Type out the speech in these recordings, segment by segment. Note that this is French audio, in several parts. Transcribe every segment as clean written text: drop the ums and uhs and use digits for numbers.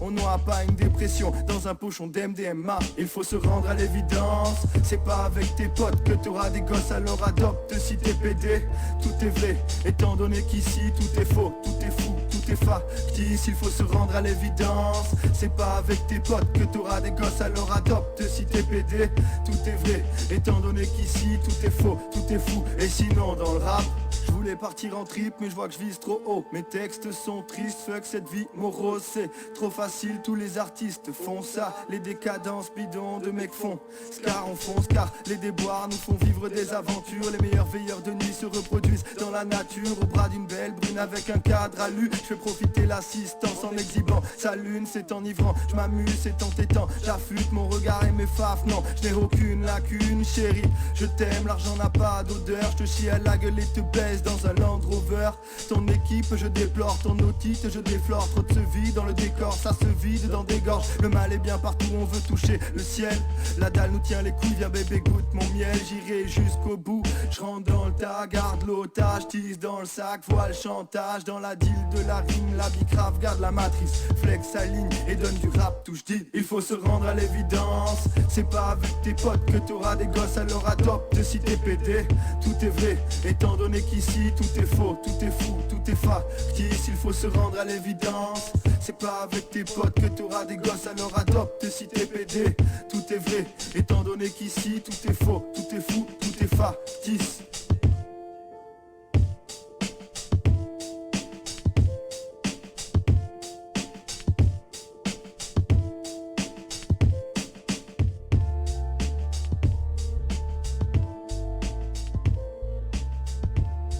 On n'aura pas une dépression dans un pochon d'MDMA. Il faut se rendre à l'évidence. C'est pas avec tes potes que t'auras des gosses, alors adopte si t'es PD. Tout est vrai, étant donné qu'ici tout est faux, tout est fou, tout est factice. Il faut se rendre à l'évidence. C'est pas avec tes potes que t'auras des gosses, alors adopte si t'es PD. Tout est vrai, étant donné qu'ici tout est faux, tout est fou. Et sinon dans le rap, je voulais partir en trip mais je vois que je vise trop haut. Mes textes sont tristes, fuck cette vie morose. C'est trop facile, tous les artistes font ça. Les décadences bidons de mecs font Scar on fonce car les déboires nous font vivre des aventures. Les meilleurs veilleurs de nuit se reproduisent dans la nature. Au bras d'une belle brune avec un cadre à lu. Je fais profiter l'assistance en exhibant sa lune. C'est enivrant, je m'amuse, c'est entêtant. J'affûte mon regard et mes faves. Non, je n'ai aucune lacune chérie. Je t'aime, l'argent n'a pas d'odeur. Je te chie à la gueule et te baise dans un Land Rover. Ton équipe je déplore, ton otite je déflore. Trop de se vide dans le décor, ça se vide dans des gorges. Le mal est bien partout, on veut toucher le ciel. La dalle nous tient les couilles, viens bébé goûte mon miel. J'irai jusqu'au bout, je rentre dans le tas. Garde l'otage, tisse dans le sac. Vois le chantage dans la deal de la rime. La bicrave, garde la matrice. Flex sa ligne et donne du rap, touche dit. Il faut se rendre à l'évidence. C'est pas avec tes potes que t'auras des gosses, alors adopte si t'es pédé. Tout est vrai, étant donné qu'ici tout est faux, tout est fou, tout est factice. Il faut se rendre à l'évidence. C'est pas avec tes potes que t'auras des gosses, alors adopte si t'es pédé. Tout est vrai, étant donné qu'ici tout est faux, tout est fou, tout est factice.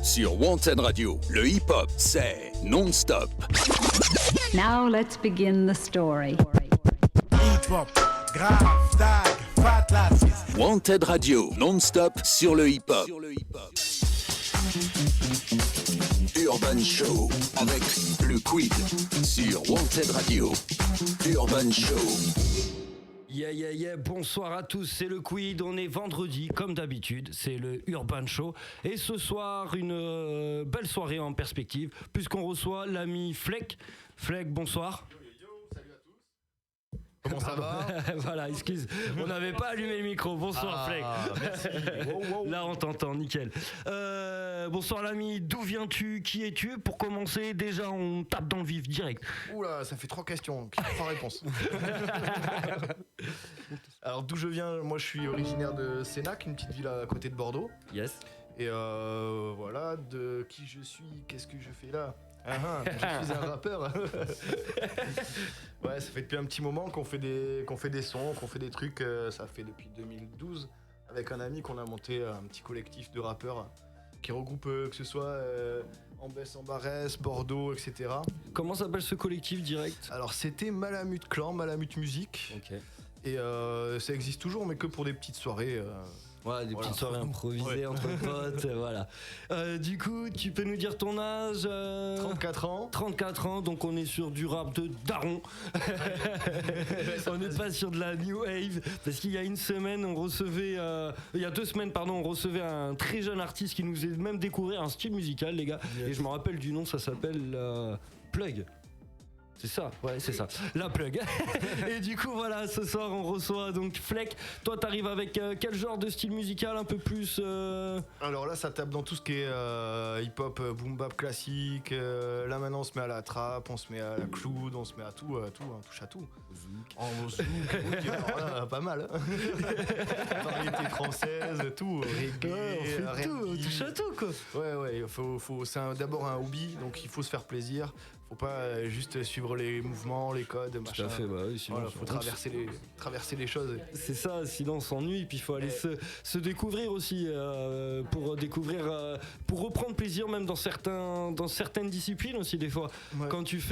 Sur Wanted Radio, le hip-hop, c'est non-stop. Now let's begin the story. Hip-hop, grave, tag, fat lasses. Wanted Radio, non-stop sur le hip-hop. Urban Show avec le Quid sur Wanted Radio. Urban Show. Yeah, bonsoir à tous, c'est le Quid, on est vendredi comme d'habitude, c'est le Urban Show et ce soir une belle soirée en perspective puisqu'on reçoit l'ami Fleck. Fleck, bonsoir. Salut à tous. Comment ça va? Voilà, excuse, on n'avait pas allumé le micro, bonsoir Fleck. Merci. Wow. Là on t'entend, nickel. Bonsoir l'ami, d'où viens-tu, qui es-tu? Pour commencer, déjà on tape dans le vif direct. Oula, ça fait 3 questions, 3 réponses. Alors d'où je viens, moi je suis originaire de Sénac, une petite ville à côté de Bordeaux. Yes. Et voilà, de qui je suis, qu'est-ce que je fais là? Je suis un rappeur. Ouais, ça fait depuis un petit moment qu'on fait des sons, qu'on fait des trucs. Ça fait depuis 2012 avec un ami qu'on a monté un petit collectif de rappeurs qui regroupe que ce soit Ambès, Bordeaux, etc. Comment s'appelle ce collectif direct? Alors c'était Malamute Clan, Malamute Musique. Ok. Et ça existe toujours, mais que pour des petites soirées. Ouais, des petites soirées improvisées Ouais. entre potes, voilà. Du coup, tu peux nous dire ton âge? 34 ans. 34 ans, donc on est sur du rap de daron. On n'est pas sur de la new wave, parce qu'il y a une semaine, il y a 2 semaines, pardon, on recevait un très jeune artiste qui nous faisait même découvrir un style musical, les gars. Yes. Et je me rappelle du nom, ça s'appelle Plug. C'est ça, ouais, c'est ça. La plug. Et du coup, voilà, ce soir, on reçoit donc Fleck. Toi, t'arrives avec quel genre de style musical un peu plus Alors là, ça tape dans tout ce qui est hip-hop, boom-bap classique. Là, maintenant, on se met à la trap, on se met à la cloud, on se met à tout, on touche à tout. En zouk, oui, alors là, pas mal. Variété française, tout, reggae, ouais, on fait tout, on touche à tout, quoi. Ouais, c'est d'abord un hobby, donc il faut se faire plaisir. Faut pas juste suivre les mouvements, les codes, machin. Tout à fait, bah oui, sinon voilà, faut traverser les choses. C'est ça, sinon on s'ennuie, puis il faut aller se découvrir aussi, pour reprendre plaisir même dans certaines disciplines aussi des fois. Ouais. Quand tu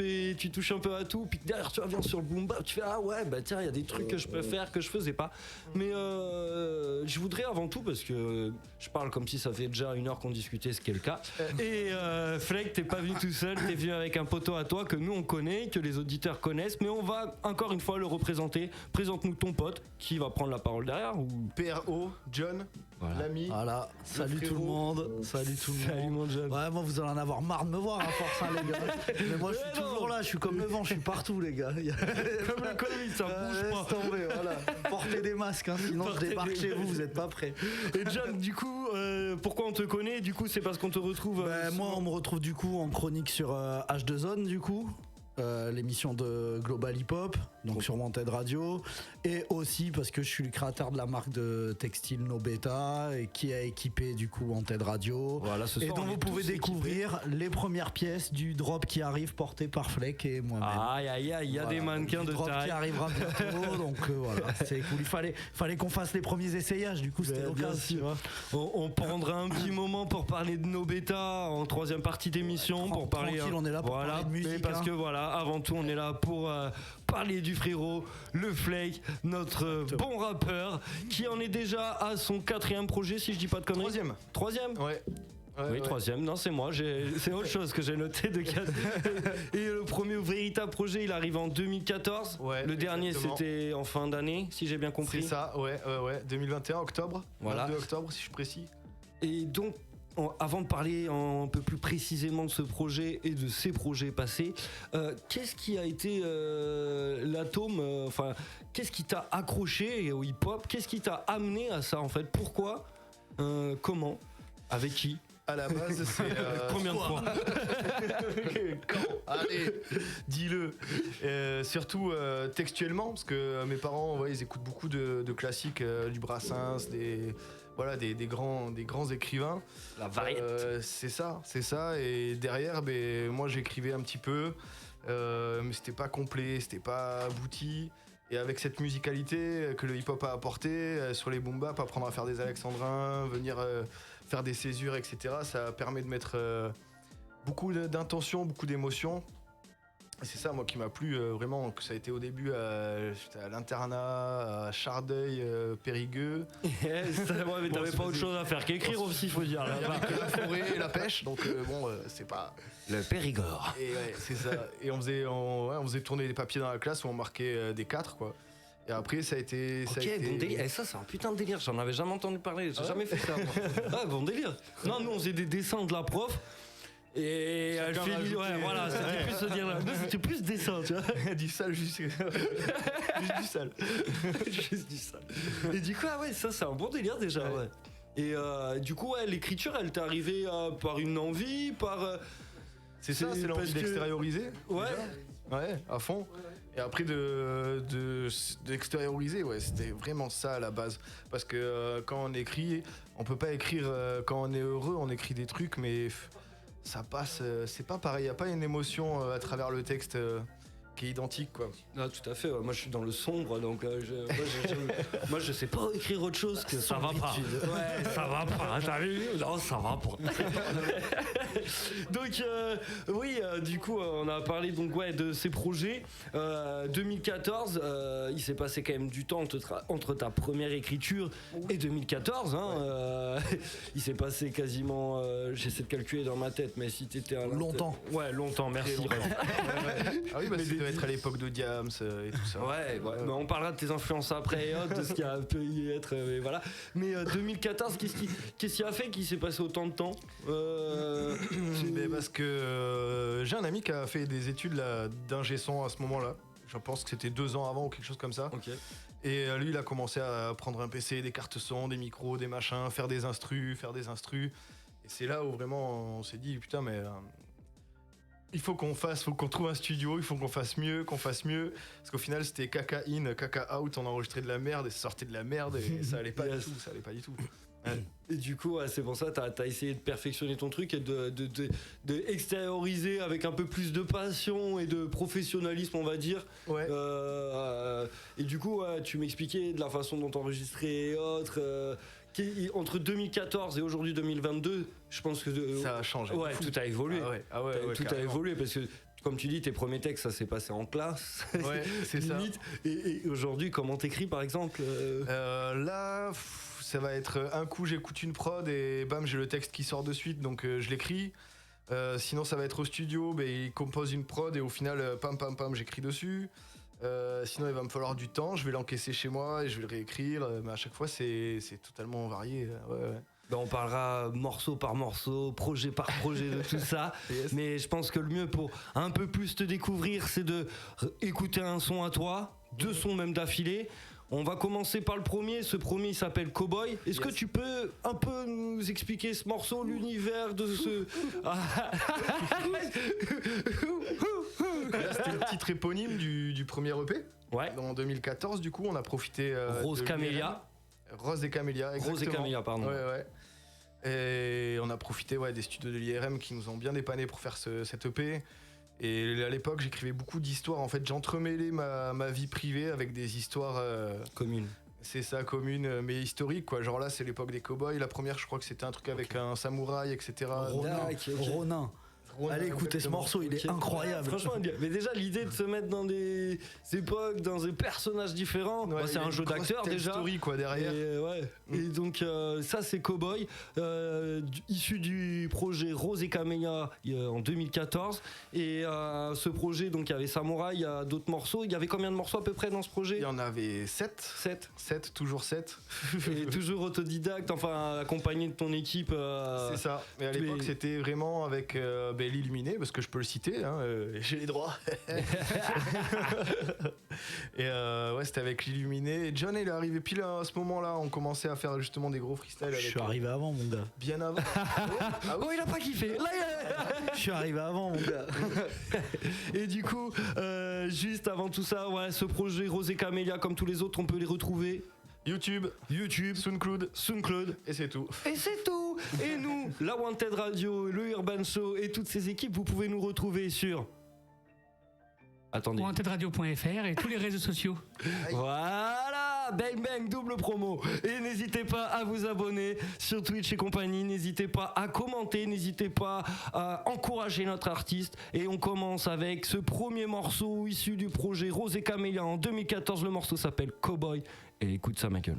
touches un peu à tout, puis derrière tu reviens sur le boom bap, tu fais ah ouais bah tiens il y a des trucs que je peux faire que je faisais pas. Mais je voudrais avant tout, parce que je parle comme si ça fait déjà 1 heure qu'on discutait, ce qui est le cas. Et Fleck, t'es pas venu tout seul, t'es venu avec un pote poteau à toi que nous on connaît, que les auditeurs connaissent, mais on va encore une fois le représenter. Présente-nous ton pote qui va prendre la parole derrière ou... PRO, John, l'ami. Voilà, salut tout le monde. Salut tout le monde. Salut mon John. Ouais, moi vous allez en avoir marre de me voir à force, hein, les gars. Mais moi je suis toujours là, je suis comme le vent, je suis partout, les gars. Comme le Covid, ça bouge Laisse pas. tomber, voilà. Portez des masques, hein, sinon je débarque chez vous, vous êtes pas prêts. Et John, du coup, pourquoi on te connaît? Du coup, c'est parce qu'on te retrouve. Moi, on me retrouve du coup en chronique sur H2Zone, du coup. L'émission de Global Hip Hop, donc sur Wanted Radio, et aussi parce que je suis le créateur de la marque de textile Nobeta et qui a équipé du coup Wanted Radio. Voilà, ce et soir, dont on vous est pouvez tous découvrir les premières pièces du drop qui arrive porté par Fleck et moi-même. Aïe aïe aïe, il y a des mannequins du de drop taille. qui arrivera bientôt, donc voilà, c'est cool. Il fallait qu'on fasse les premiers essayages, du coup c'était Bien l'occasion. sûr. On prendra un petit moment pour parler de nos bêtas en troisième partie d'émission, pour parler. Tranquille, on est là pour voilà, parler de musique. mais parce hein. que voilà, avant tout, on est là pour parler du frérot, le Flake, notre bon rappeur, qui en est déjà à son 4e projet, si je dis pas de conneries. Troisième. Ouais. Oui, troisième. Non, c'est moi. C'est autre chose que j'ai noté de 4. Et le premier véritable projet, il arrive en 2014. Ouais, le dernier, exactement. c'était en fin d'année, si j'ai bien compris. C'est ça, ouais. 2021, octobre. Voilà. 22 octobre, si je suis précis. Et donc, avant de parler un peu plus précisément de ce projet et de ces projets passés, qu'est-ce qui a été l'atome, qu'est-ce qui t'a accroché au hip-hop? Qu'est-ce qui t'a amené à ça en fait? Pourquoi? Comment? Avec qui? À la base, c'est. Combien de fois? Quand? Allez, dis-le. Surtout textuellement, parce que mes parents, ils écoutent beaucoup de classiques, du Brassens, des grands écrivains. La variété. C'est ça. Et derrière, moi j'écrivais un petit peu, mais c'était pas complet, c'était pas abouti. Et avec cette musicalité que le hip-hop a apporté, sur les boom bap, apprendre à faire des alexandrins, venir faire des césures, etc., ça permet de mettre beaucoup d'intention, beaucoup d'émotion. Et c'est ça, moi, qui m'a plu vraiment, que ça a été au début j'étais à l'internat, à Chardeuil, Périgueux. Ouais, mais t'avais pas autre chose à faire qu'écrire aussi, faut dire. Il y avait que la forêt et la pêche, donc c'est pas... Le Périgord. Et ouais, c'est ça. Et on faisait tourner des papiers dans la classe où on marquait des 4, quoi. Et après, ça a été... Bon délire. Et ça, c'est un putain de délire. J'en avais jamais entendu parler. J'ai jamais fait ça, moi. Ah, bon délire. Non, nous, on faisait des dessins de la prof. Et elle fait voilà, c'était plus se dire là. C'était plus dessin, tu vois. Du sale, juste du sale. Juste du sale. Et du coup, ça, c'est un bon délire déjà, ouais. Et du coup, l'écriture, elle t'est arrivée par une envie, par... C'est ça, c'est l'envie d'extérioriser. Ouais. Déjà. Ouais, à fond. Et après d'extérioriser, c'était vraiment ça à la base. Parce que quand on écrit, on peut pas écrire quand on est heureux, on écrit des trucs, mais ça passe, c'est pas pareil. Y a pas une émotion à travers le texte qui est identique, quoi. Ah, tout à fait. Moi, je suis dans le sombre, donc moi, je sais pas écrire autre chose que ça va pas. Ouais, ça va pas. T'as vu? Non, ça va pas. Donc, du coup, on a parlé de ces projets. 2014, il s'est passé quand même du temps entre ta première écriture et 2014. Hein, il s'est passé quasiment, j'essaie de calculer dans ma tête, mais si t'étais un longtemps. Ouais, longtemps. Merci. Ah oui, ça devait être à l'époque de Diams et tout ça. Ouais. Mais on parlera de tes influences après et autres, de ce qui a pu y être, mais voilà. Mais 2014, qu'est-ce qui a fait qu'il s'est passé autant de temps? Mais parce que j'ai un ami qui a fait des études d'ingé son à ce moment-là. Je pense que c'était 2 ans avant ou quelque chose comme ça. Ok. Et lui, il a commencé à prendre un PC, des cartes son, des micros, des machins, faire des instrus. Et c'est là où vraiment on s'est dit, putain, mais il faut qu'on trouve un studio, il faut qu'on fasse mieux. Parce qu'au final, c'était caca in, caca out, on enregistrait de la merde et ça sortait de la merde et ça allait pas du tout. Ouais. Et du coup, c'est pour ça que t'as essayé de perfectionner ton truc et de extérioriser avec un peu plus de passion et de professionnalisme, on va dire. Ouais. Et du coup, tu m'expliquais de la façon dont t'enregistrais et autres. Entre 2014 et aujourd'hui 2022, je pense que ça a changé. Ouais, tout a évolué. Ah ouais, tout a évolué parce que, comme tu dis, tes premiers textes, ça s'est passé en classe. Ouais, c'est ça. Et aujourd'hui, comment t'écris, par exemple? Là, ça va être un coup, j'écoute une prod et bam, j'ai le texte qui sort de suite, donc je l'écris. Sinon, ça va être au studio, il compose une prod et au final, pam pam pam, j'écris dessus. Sinon, il va me falloir du temps, je vais l'encaisser chez moi et je vais le réécrire. Mais à chaque fois, c'est totalement varié. Ouais. On parlera morceau par morceau, projet par projet de tout ça. Yes. Mais je pense que le mieux pour un peu plus te découvrir, c'est de écouter un son à toi, 2 sons même d'affilée. On va commencer par le premier. Ce premier, il s'appelle Cowboy. Est-ce que tu peux un peu nous expliquer ce morceau, l'univers de ce... Là, c'était le titre éponyme du premier EP. Ouais. En 2014, du coup, on a profité... Rose Camélia. Rose et Camélia, exactement. Rose et Camélia, pardon. Ouais. Et on a profité des studios de l'IRM qui nous ont bien dépanné pour faire cet EP. Et à l'époque, j'écrivais beaucoup d'histoires. En fait, j'entremêlais ma vie privée avec des histoires... Communes. C'est ça, communes, mais historiques, quoi. Genre là, c'est l'époque des cowboys. La première, je crois que c'était un truc avec un samouraï, etc. Ronin. Allez écoutez ce morceau, il est incroyable. Franchement, mais déjà l'idée de se mettre dans des époques, dans des personnages différents, c'est un jeu d'acteur déjà. Story, quoi, derrière. Et donc ça c'est Cowboy, issu du projet Rose et Camélia en 2014. Et ce projet, donc il y avait Samouraï, il y a d'autres morceaux. Il y avait combien de morceaux à peu près dans ce projet ? Il y en avait 7. 7, toujours 7. Et toujours autodidacte, enfin accompagné de ton équipe. C'est ça. Mais à l'époque c'était vraiment avec l'Illuminé, parce que je peux le citer, j'ai les droits. Et c'était avec l'Illuminé. Et John, il est arrivé pile à ce moment-là. On commençait à faire justement des gros freestyles. Je suis arrivé avant, mon gars. Bien avant. Oh, il a pas kiffé. Je suis arrivé avant, mon gars. Et du coup, juste avant tout ça, ce projet Rose et Camélia, comme tous les autres, on peut les retrouver. YouTube, SoundCloud, et c'est tout. Et nous, la Wanted Radio, le Urban Show et toutes ces équipes, vous pouvez nous retrouver sur... Attendez. WantedRadio.fr et tous les réseaux sociaux. Voilà, bang bang, double promo. Et n'hésitez pas à vous abonner sur Twitch et compagnie. N'hésitez pas à commenter, n'hésitez pas à encourager notre artiste. Et on commence avec ce premier morceau issu du projet Rose et Camélia en 2014. Le morceau s'appelle Cowboy. Et écoute ça, ma gueule.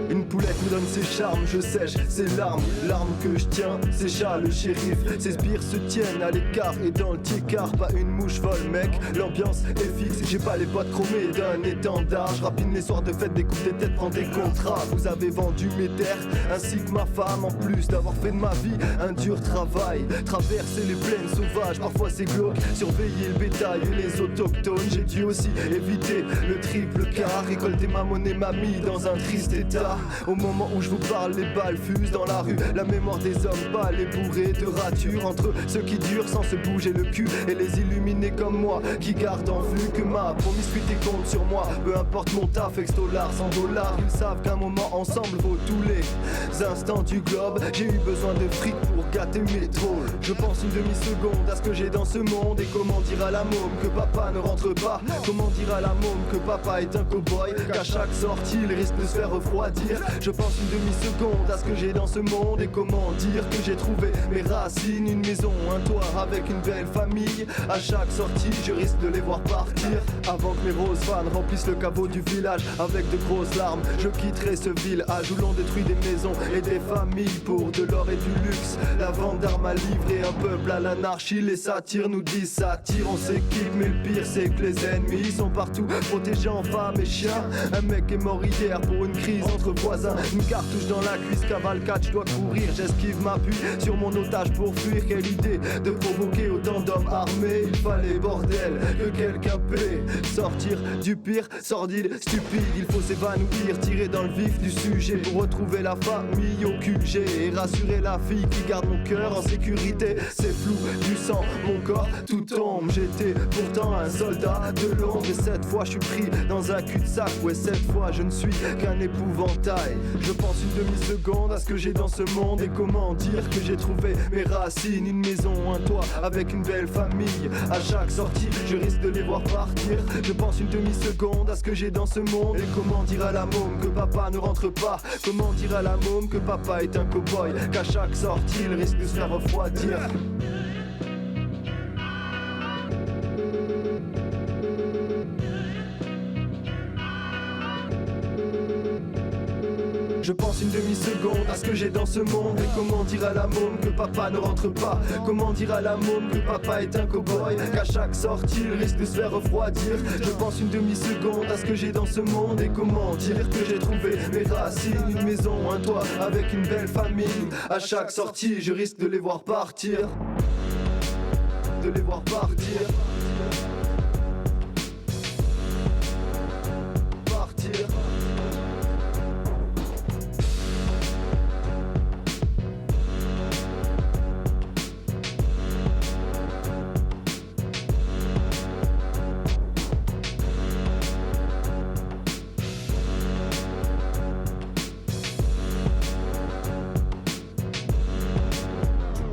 Une poulette me donne ses charmes, je sèche ses larmes. L'arme que je tiens, c'est chat, le shérif. Ses sbires se tiennent à l'écart et dans le tiers-quart, pas une mouche vole, mec. L'ambiance est fixe, j'ai pas les boîtes chromées d'un étendard. Je rapine les soirs de fête, découpe des têtes, prends des contrats. Vous avez vendu mes terres, ainsi que ma femme. En plus d'avoir fait de ma vie un dur travail. Traverser les plaines sauvages, parfois c'est glauque. Surveiller le bétail et les autochtones. J'ai dû aussi éviter le triple quart. Récolter ma monnaie, ma mie dans un triste état. Au moment où je vous parle, les balles fusent dans la rue. La mémoire des hommes pâles est bourrée de ratures. Entre ceux qui durent sans se bouger le cul et les illuminés comme moi qui gardent en vue que ma promiscuité compte sur moi. Peu importe mon taf, $100, $100. Ils savent qu'un moment ensemble vaut tous les instants du globe. J'ai eu besoin de fric pour gâter mes drôles. Je pense une demi-seconde à ce que j'ai dans ce monde. Et comment dire à la môme que papa ne rentre pas? Comment dire à la môme que papa est un cow-boy? Qu'à chaque sortie il risque de se faire refroidir. Je pense une demi-seconde à ce que j'ai dans ce monde. Et comment dire que j'ai trouvé mes racines. Une maison, un toit avec une belle famille. À chaque sortie je risque de les voir partir. Avant que mes roses fans remplissent le caveau du village. Avec de grosses larmes je quitterai ce village où l'on détruit des maisons et des familles pour de l'or et du luxe. La vente d'armes a livré un peuple à l'anarchie. Les satires nous disent satire, on s'équipe. Mais le pire c'est que les ennemis sont partout, protégés en femmes et chiens. Un mec est mort hier pour une crise entre voisins. Une cartouche dans la cuisse, cavalcade, je dois courir. J'esquive, m'appuie sur mon otage pour fuir. Quelle idée de provoquer autant d'hommes armés. Il fallait bordel que quelqu'un paie. Sortir du pire, sordide, stupide. Il faut s'évanouir, tirer dans le vif du sujet pour retrouver la famille au QG et rassurer la fille qui garde mon cœur en sécurité. C'est flou, du sang, mon corps tout tombe. J'étais pourtant un soldat de l'ombre. Et cette fois je suis pris dans un cul-de-sac. Ouais, cette fois je ne suis qu'un épouvantail. Je pense une demi-seconde à ce que j'ai dans ce monde. Et comment dire que j'ai trouvé mes racines. Une maison, un toit avec une belle famille. À chaque sortie je risque de les voir partir. Je pense une demi-seconde à ce que j'ai dans ce monde. Et comment dire à la môme que papa ne rentre pas. Comment dire à la môme que papa est un cow-boy. Qu'à chaque sortie il risque de se faire refroidir. une demi-seconde à ce que j'ai dans ce monde. Et comment dire à la môme que papa ne rentre pas? Comment dire à la môme que papa est un cow-boy, qu'à chaque sortie il risque de se faire refroidir? Je pense une demi-seconde à ce que j'ai dans ce monde. Et comment dire que j'ai trouvé mes racines? Une maison, un toit avec une belle famille. À chaque sortie je risque de les voir partir. De les voir partir. Partir.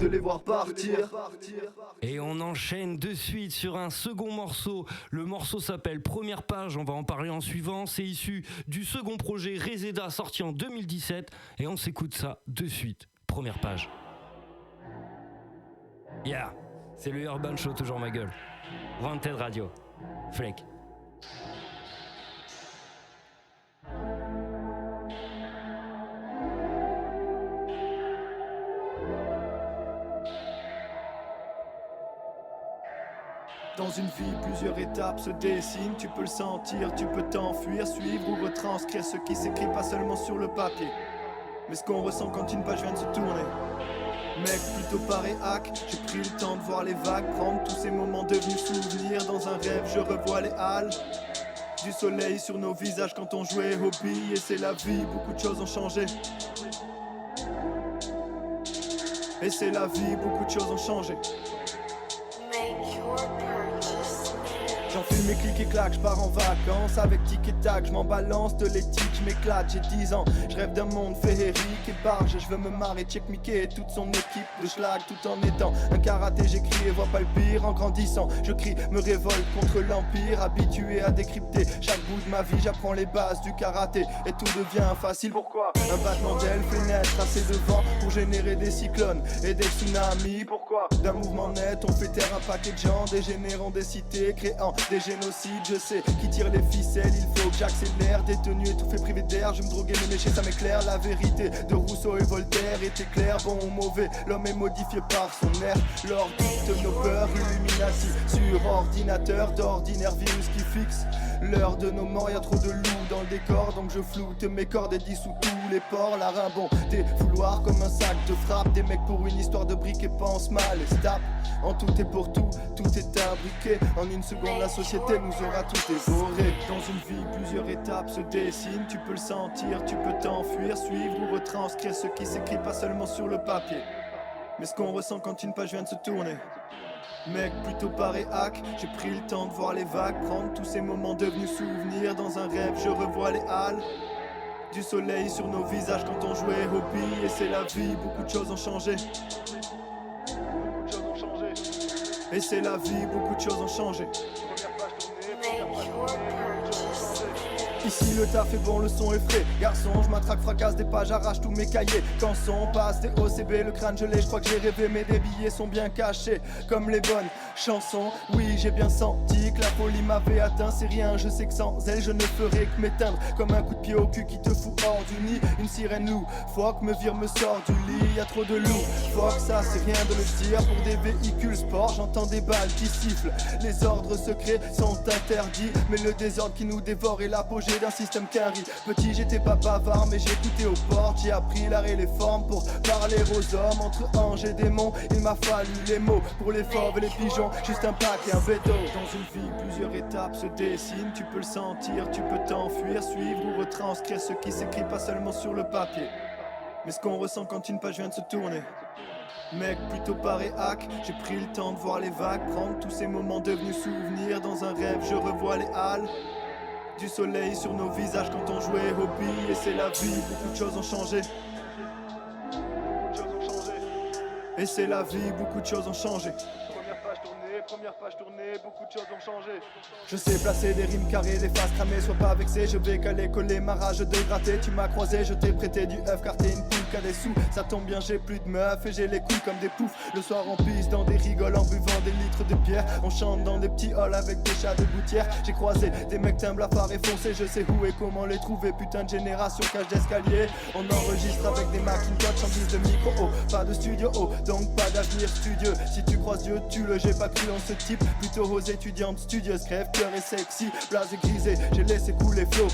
De les voir partir. Et on enchaîne de suite sur un second morceau. Le morceau s'appelle Première Page, on va en parler en suivant. C'est issu du second projet Reseda sorti en 2017. Et on s'écoute ça de suite. Première Page. Yeah, c'est le Urban Show, toujours ma gueule. Wanted Radio. Fleck. Dans une vie, plusieurs étapes se dessinent. Tu peux le sentir, tu peux t'enfuir, suivre ou retranscrire ce qui s'écrit pas seulement sur le papier, mais ce qu'on ressent quand une page vient de se tourner. Mec, plutôt par et hack, j'ai pris le temps de voir les vagues, prendre tous ces moments devenus souvenirs. Dans un rêve, je revois les halles, du soleil sur nos visages quand on jouait au billes. Et c'est la vie, beaucoup de choses ont changé. Et c'est la vie, beaucoup de choses ont changé. J'enfile mes clics et claques, je pars en vacances avec tic et tac, je m'en balance de l'éthique, je m'éclate, j'ai 10 ans, je rêve d'un monde féerique et barge, je veux me marrer, check Mickey et toute son équipe de schlag tout en étant un karaté, j'écris et vois pas le pire, en grandissant, je crie, me révolte contre l'empire, habitué à décrypter chaque bout de ma vie, j'apprends les bases du karaté et tout devient facile. Pourquoi? Un battement d'ailes fait naître assez de vent pour générer des cyclones et des tsunamis. Pourquoi? D'un mouvement net, on fait taire un paquet de gens, dégénérant des cités, créant des génocides, je sais qui tire les ficelles, il faut que j'accélère, détenu étouffé privé d'air, je me droguais mes méchés, ça m'éclaire, la vérité de Rousseau et Voltaire était claire, bon ou mauvais, l'homme est modifié par son air, l'ordre de nos peurs, Illuminati, sur ordinateur, d'ordinaire virus qui fixe l'heure de nos morts, y'a trop de loups dans le décor, donc je floute mes cordes et dissous tous les ports, la rimbon, des fouloirs comme un sac de frappe, des mecs pour une histoire de briques et pensent mal et se tapent, en tout et pour tout, tout est imbriqué, en une seconde la société nous aura tout dévoré. Dans une vie, plusieurs étapes se dessinent, tu peux le sentir, tu peux t'enfuir, suivre ou retranscrire ce qui s'écrit pas seulement sur le papier, mais ce qu'on ressent quand une page vient de se tourner. Mec, plutôt par et hack, j'ai pris le temps de voir les vagues, prendre tous ces moments devenus souvenirs. Dans un rêve, je revois les halles, du soleil sur nos visages quand on jouait au billes. Et c'est la vie, beaucoup de choses ont changé. Et c'est la vie, beaucoup de choses ont changé. Ici le taf est bon, le son est frais. Garçon, je m'attraque, fracasse des pages, arrache tous mes cahiers. Quand son passe des OCB, le crâne gelé, je crois que j'ai rêvé, mais des billets sont bien cachés. Comme les bonnes chansons, oui j'ai bien senti que la folie m'avait atteint. C'est rien, je sais que sans elle je ne ferais que m'éteindre. Comme un coup de pied au cul qui te fout hors du nid. Une sirène loup, fuck me vire, me sort du lit. Y'a trop de loups, fuck ça c'est rien de le dire. Pour des véhicules sport, j'entends des balles qui sifflent. Les ordres secrets sont interdits, mais le désordre qui nous dévore est l'apogée d'un système quinri. Petit j'étais pas bavard mais j'écoutais aux portes. J'ai appris l'art et les formes pour parler aux hommes. Entre anges et démons il m'a fallu les mots. Pour les fauves et les pigeons juste un pack et un veto. Dans une vie plusieurs étapes se dessinent. Tu peux le sentir, tu peux t'enfuir, suivre ou retranscrire ce qui s'écrit pas seulement sur le papier, mais ce qu'on ressent quand une page vient de se tourner. Mec, plutôt par et hack, j'ai pris le temps de voir les vagues, prendre tous ces moments devenus souvenirs. Dans un rêve je revois les halles, du soleil sur nos visages quand on jouait au billes. Et c'est la vie, beaucoup de choses ont changé. Et c'est la vie, beaucoup de choses ont changé. Première page tournée, première page tournée, beaucoup de choses ont changé. Je sais placer des rimes carrées, des phases cramées, sois pas vexé, je vais caler, coller ma rage de gratter. Tu m'as croisé, je t'ai prêté du œuf car t'es une poule qui a des sous. Ça tombe bien, j'ai plus de meufs et j'ai les couilles comme des poufs. Le soir on pisse dans des rigoles en buvant des litres de bière. On chante dans des petits halls avec des chats de gouttière. J'ai croisé des mecs d'un blafard et foncé, je sais où et comment les trouver. Putain de génération, cage d'escalier. On enregistre avec des Macintosh en guise de micro. Oh, pas de studio, oh, donc pas d'avenir studieux. Si tu croises Dieu, tue-le, j'ai pas cru en ce type. Plutôt aux étudiantes studieuses, crève, cœur et sexy. Blasé grisé, j'ai laissé couler flot.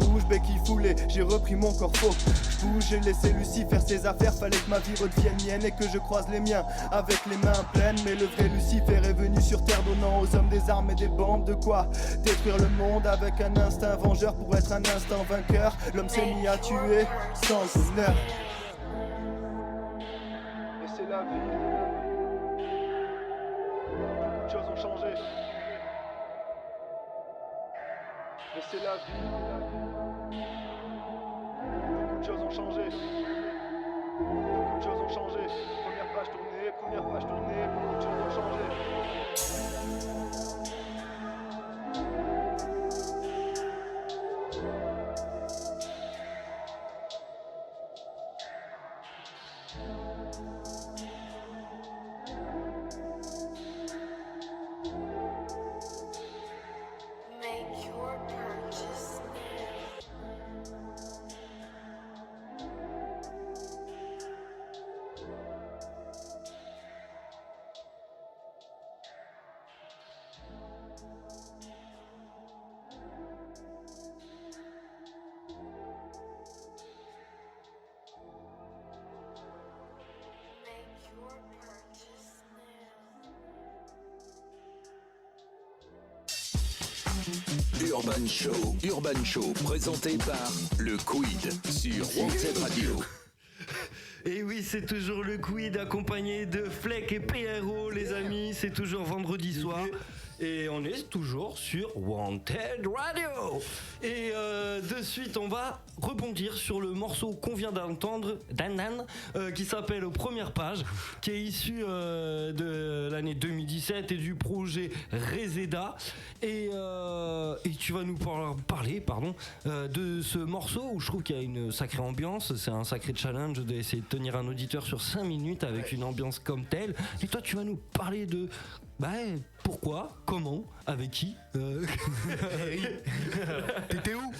Rouge, béquille foulée, j'ai repris mon corps faux. J'bouge, j'ai laissé Lucie faire ses affaires. Fallait que ma vie redevienne mienne et que je croise les miens avec les mains pleines. Mais le vrai Lucifer est venu sur terre, donnant aux hommes des armes et des bombes. De quoi détruire le monde avec un instinct vengeur pour être un instant vainqueur. L'homme s'est mis à tuer sans honneur. Et c'est la vie. Beaucoup de choses ont changé. Et c'est la vie. Beaucoup de choses ont changé. Beaucoup de choses ont changé. Première page tournée, beaucoup de choses ont changé. Urban Show, présenté par le Quid sur Wanted Radio. Et oui, c'est toujours le Quid accompagné de Fleck et PRO, les amis. C'est toujours vendredi soir. Et on est toujours sur Wanted Radio. Et de suite, on va rebondir sur le morceau qu'on vient d'entendre, qui s'appelle Première Page, qui est issu de l'année 2017 et du projet Reseda. Et tu vas nous parler de ce morceau où je trouve qu'il y a une sacrée ambiance. C'est un sacré challenge d'essayer de tenir un auditeur sur 5 minutes avec une ambiance comme telle. Et toi, tu vas nous parler de... pourquoi, comment, avec qui T'étais où?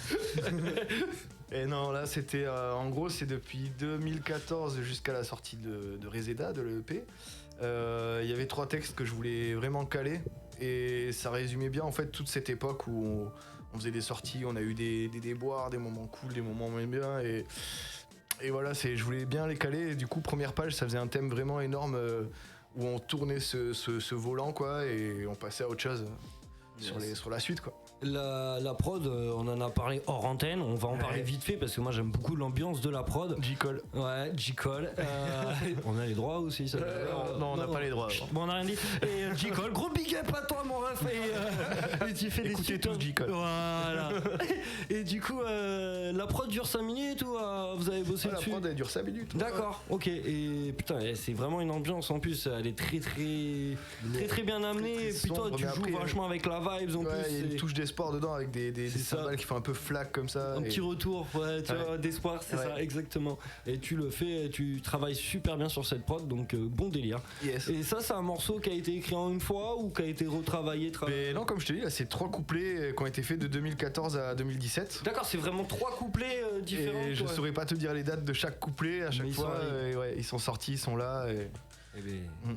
Et non, là c'était en gros c'est depuis 2014 jusqu'à la sortie de Reseda, de l'EP. Il y avait 3 textes que je voulais vraiment caler et ça résumait bien en fait toute cette époque où on faisait des sorties, on a eu des déboires, des moments cool, des moments moins bien et voilà, je voulais bien les caler et du coup Première Page ça faisait un thème vraiment énorme où on tournait ce volant quoi et on passait à autre chose sur la suite quoi. La prod, on en a parlé hors antenne, on va en parler vite fait parce que moi j'aime beaucoup l'ambiance de la prod. J-Cole. Ouais, J-Cole. On a les droits aussi ça. Non, on n'a pas les droits. Bon, on a rien dit. Et J-Cole, gros big up à toi mon ref. Et tu fais écoutez tous J-Cole. Voilà. Et du coup, la prod dure 5 minutes ou vous avez bossé dessus? La prod elle dure 5 minutes. D'accord, ok. Et putain, c'est vraiment une ambiance en plus, elle est très bien amenée. Et puis toi, tu joues vachement avec la vibes en plus. Il y a une touche d'espoir dedans avec des cymbales qui font un peu flac comme ça. Un petit retour, tu vois, d'espoir, c'est ça, exactement. Et tu le fais, tu travailles super bien sur cette prod, donc bon délire. Yes. Et ça, c'est un morceau qui a été écrit en une fois ou qui a été retravaillé Mais non, comme je te dis, là, c'est 3 couplets qui ont été faits de 2014 à 2017. D'accord, c'est vraiment 3 couplets différents. Et je saurais pas te dire les dates de chaque couplet à chaque fois. Ils sont sortis, ils sont là.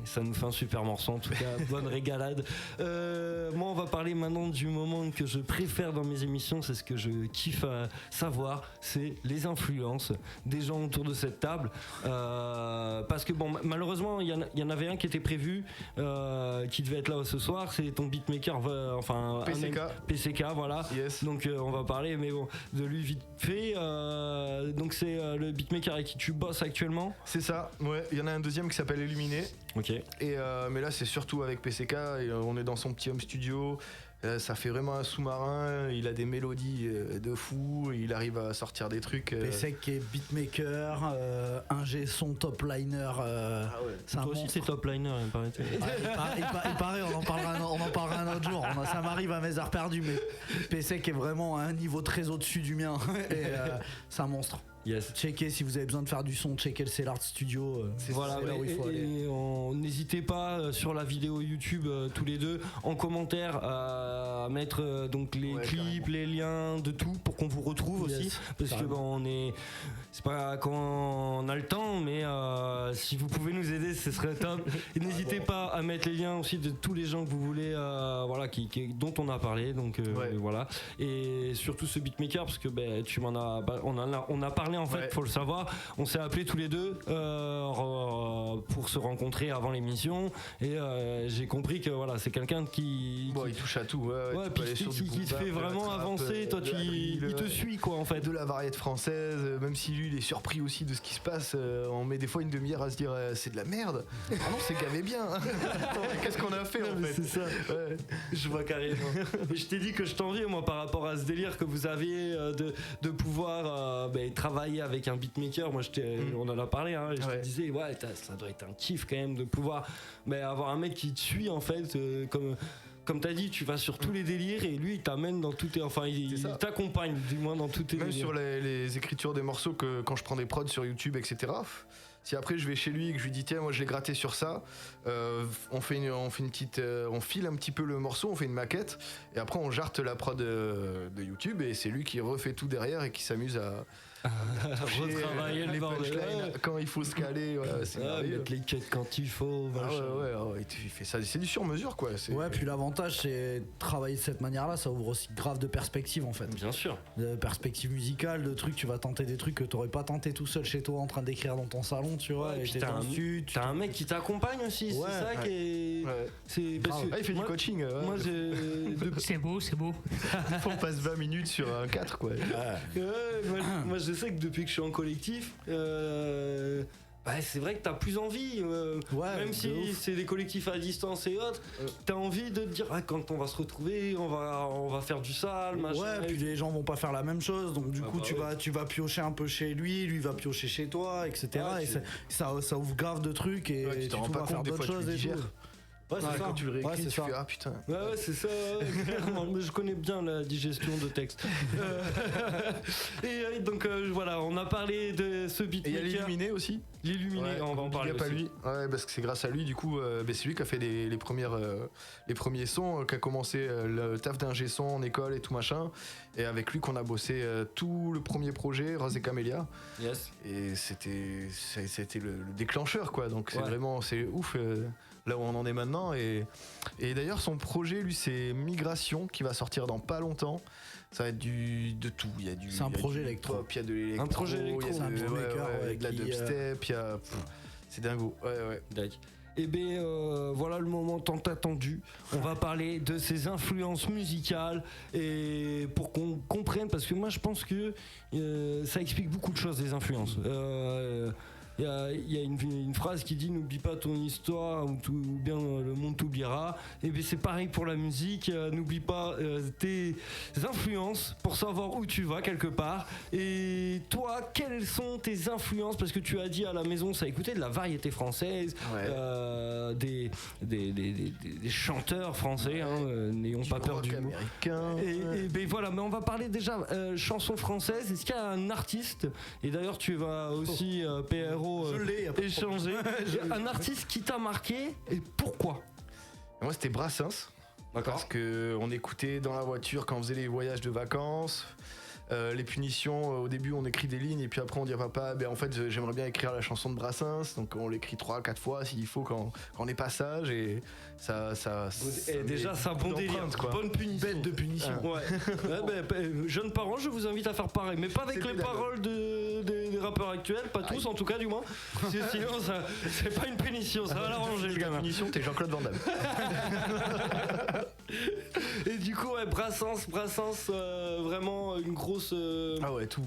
Ça nous fait un super morceau en tout cas, bonne régalade. Moi on va parler maintenant du moment que je préfère dans mes émissions, c'est ce que je kiffe à savoir, c'est les influences des gens autour de cette table. Parce que bon, malheureusement il y en avait un qui était prévu, qui devait être là ce soir, c'est ton beatmaker, enfin PCK, voilà. Yes. Donc on va parler, mais bon, de lui vite fait. Donc c'est le beatmaker avec qui tu bosses actuellement. C'est ça, ouais. Il y en a un deuxième qui s'appelle Illuminé. Ok. Et mais là c'est surtout avec PCK, et on est dans son petit home studio. Ça fait vraiment un sous-marin, il a des mélodies de fou, il arrive à sortir des trucs. Pessec qui est beatmaker, ingé son top liner. C'est un Toi aussi, monstre. c'est top liner, il me paraît. Il paraît, on en parlera un autre jour. Ça m'arrive à mes heures perdues, mais Pessec est vraiment à un niveau très au-dessus du mien. Et c'est un monstre. Yes. Checkez si vous avez besoin de faire du son, checkez le Cellart Studio. Voilà, c'est là où il faut aller. N'hésitez pas sur la vidéo YouTube tous les deux en commentaire à mettre donc les clips, les liens de tout pour qu'on vous retrouve aussi, parce que c'est pas quand on a le temps, mais si vous pouvez nous aider, ce serait top. Et n'hésitez pas à mettre les liens aussi de tous les gens que vous voulez, dont on a parlé. Donc voilà. Et surtout ce beatmaker, parce que tu m'en as, on a parlé en fait, faut le savoir. On s'est appelés tous les deux pour se rencontrer avant l'émission, et j'ai compris que voilà, c'est quelqu'un qui il touche à tout. Qui te fait vraiment avancer. Toi, il te suit quoi en fait. De la variété française, même si lui il est surpris aussi de ce qui se passe, on met des fois une demi-heure à se dire c'est de la merde. Ah non, c'est gavé bien. Attends, qu'est-ce qu'on a fait en fait? C'est ça. Ouais. Je vois carrément. Mais je t'ai dit que je t'envie moi par rapport à ce délire que vous aviez de pouvoir travailler avec un beatmaker. Moi on en a parlé, hein, et je te disais ça doit être un kiff quand même de pouvoir avoir un mec qui te suit en fait, comme t'as dit, tu vas sur tous les délires et lui il t'amène dans tout tes... Enfin il t'accompagne du moins dans tous tes même délires. Sur les écritures des morceaux, que quand je prends des prods sur YouTube, etc. Si après je vais chez lui et que je lui dis tiens, moi je l'ai gratté sur ça, on fait une petite, on file un petit peu le morceau, on fait une maquette et après on jarte la prod de YouTube et c'est lui qui refait tout derrière et qui s'amuse à retravailler les punchlines quand il faut se caler. C'est mettre les cuts quand il faut. Il fait ça, c'est du sur-mesure quoi. Puis l'avantage c'est de travailler de cette manière-là, ça ouvre aussi grave de perspectives en fait. Bien sûr. De perspectives musicales, de trucs, tu vas tenter des trucs que t'aurais pas tenté tout seul chez toi en train d'écrire dans ton salon, tu vois. Et t'as un mec qui t'accompagne aussi, c'est ça qui est. C'est parce que il fait du coaching. Moi c'est beau. On passe 20 minutes sur un 4 quoi. Moi je sais que depuis que je suis en collectif, c'est vrai que t'as plus envie, même si c'est des collectifs à distance et autres, t'as envie de te dire quand on va se retrouver, on va faire du sale, machin. Puis les gens vont pas faire la même chose, donc du coup tu vas piocher un peu chez lui va piocher chez toi, etc. Et ça ouvre grave de trucs et tu vas faire d'autres choses et tout. Quand tu le réécris, tu fais ah putain. Ouais, c'est ça, clairement. Mais je connais bien la digestion de texte. Et donc voilà, on a parlé de ce beatmaker. Et il y a l'Illuminé aussi. L'Illuminé, on va en parler aussi. Lui. Ouais, parce que c'est grâce à lui, du coup, c'est lui qui a fait les premiers sons, qui a commencé le taf d'ingé son en école et tout machin. Et avec lui qu'on a bossé tout le premier projet, Rose et Camélia. Yes. Et c'était le déclencheur, quoi. Donc c'est ouf. Là où on en est maintenant, et d'ailleurs son projet lui c'est Migration qui va sortir dans pas longtemps. Ça va être de tout, c'est un projet électro, il y a de l'électro, un projet électro, il y a de la dubstep, c'est dingo. D'accord. Et voilà le moment tant attendu. On va parler de ses influences musicales et pour qu'on comprenne, parce que moi je pense que ça explique beaucoup de choses, les influences. Il y a une phrase qui dit n'oublie pas ton histoire ou bien le monde t'oubliera. Et bien c'est pareil pour la musique, n'oublie pas tes influences pour savoir où tu vas quelque part. Et toi, quelles sont tes influences? Parce que tu as dit à la maison ça écoutait de la variété française, des chanteurs français, n'ayons pas peur du mot américain. Et ben voilà, mais on va parler déjà chansons françaises. Est-ce qu'il y a un artiste, et d'ailleurs tu vas aussi PRO échanger, un artiste qui t'a marqué et pourquoi? Moi c'était Brassens. D'accord. Parce qu'on écoutait dans la voiture quand on faisait les voyages de vacances. Les punitions, au début on écrit des lignes et puis après on dit à papa en fait j'aimerais bien écrire la chanson de Brassens, donc on l'écrit 3-4 fois s'il faut quand on est pas sage, et ça déjà c'est un bon délire, bonne punition, bête de punition. Jeunes parents, je vous invite à faire pareil, mais pas avec les paroles des rappeurs actuels, pas tous en tout cas du moins, sinon c'est pas une punition, ça va l'arranger le gamin. Punition, t'es Jean-Claude Van Damme. Et du coup Brassens, vraiment une grosse... Ah ouais, tout.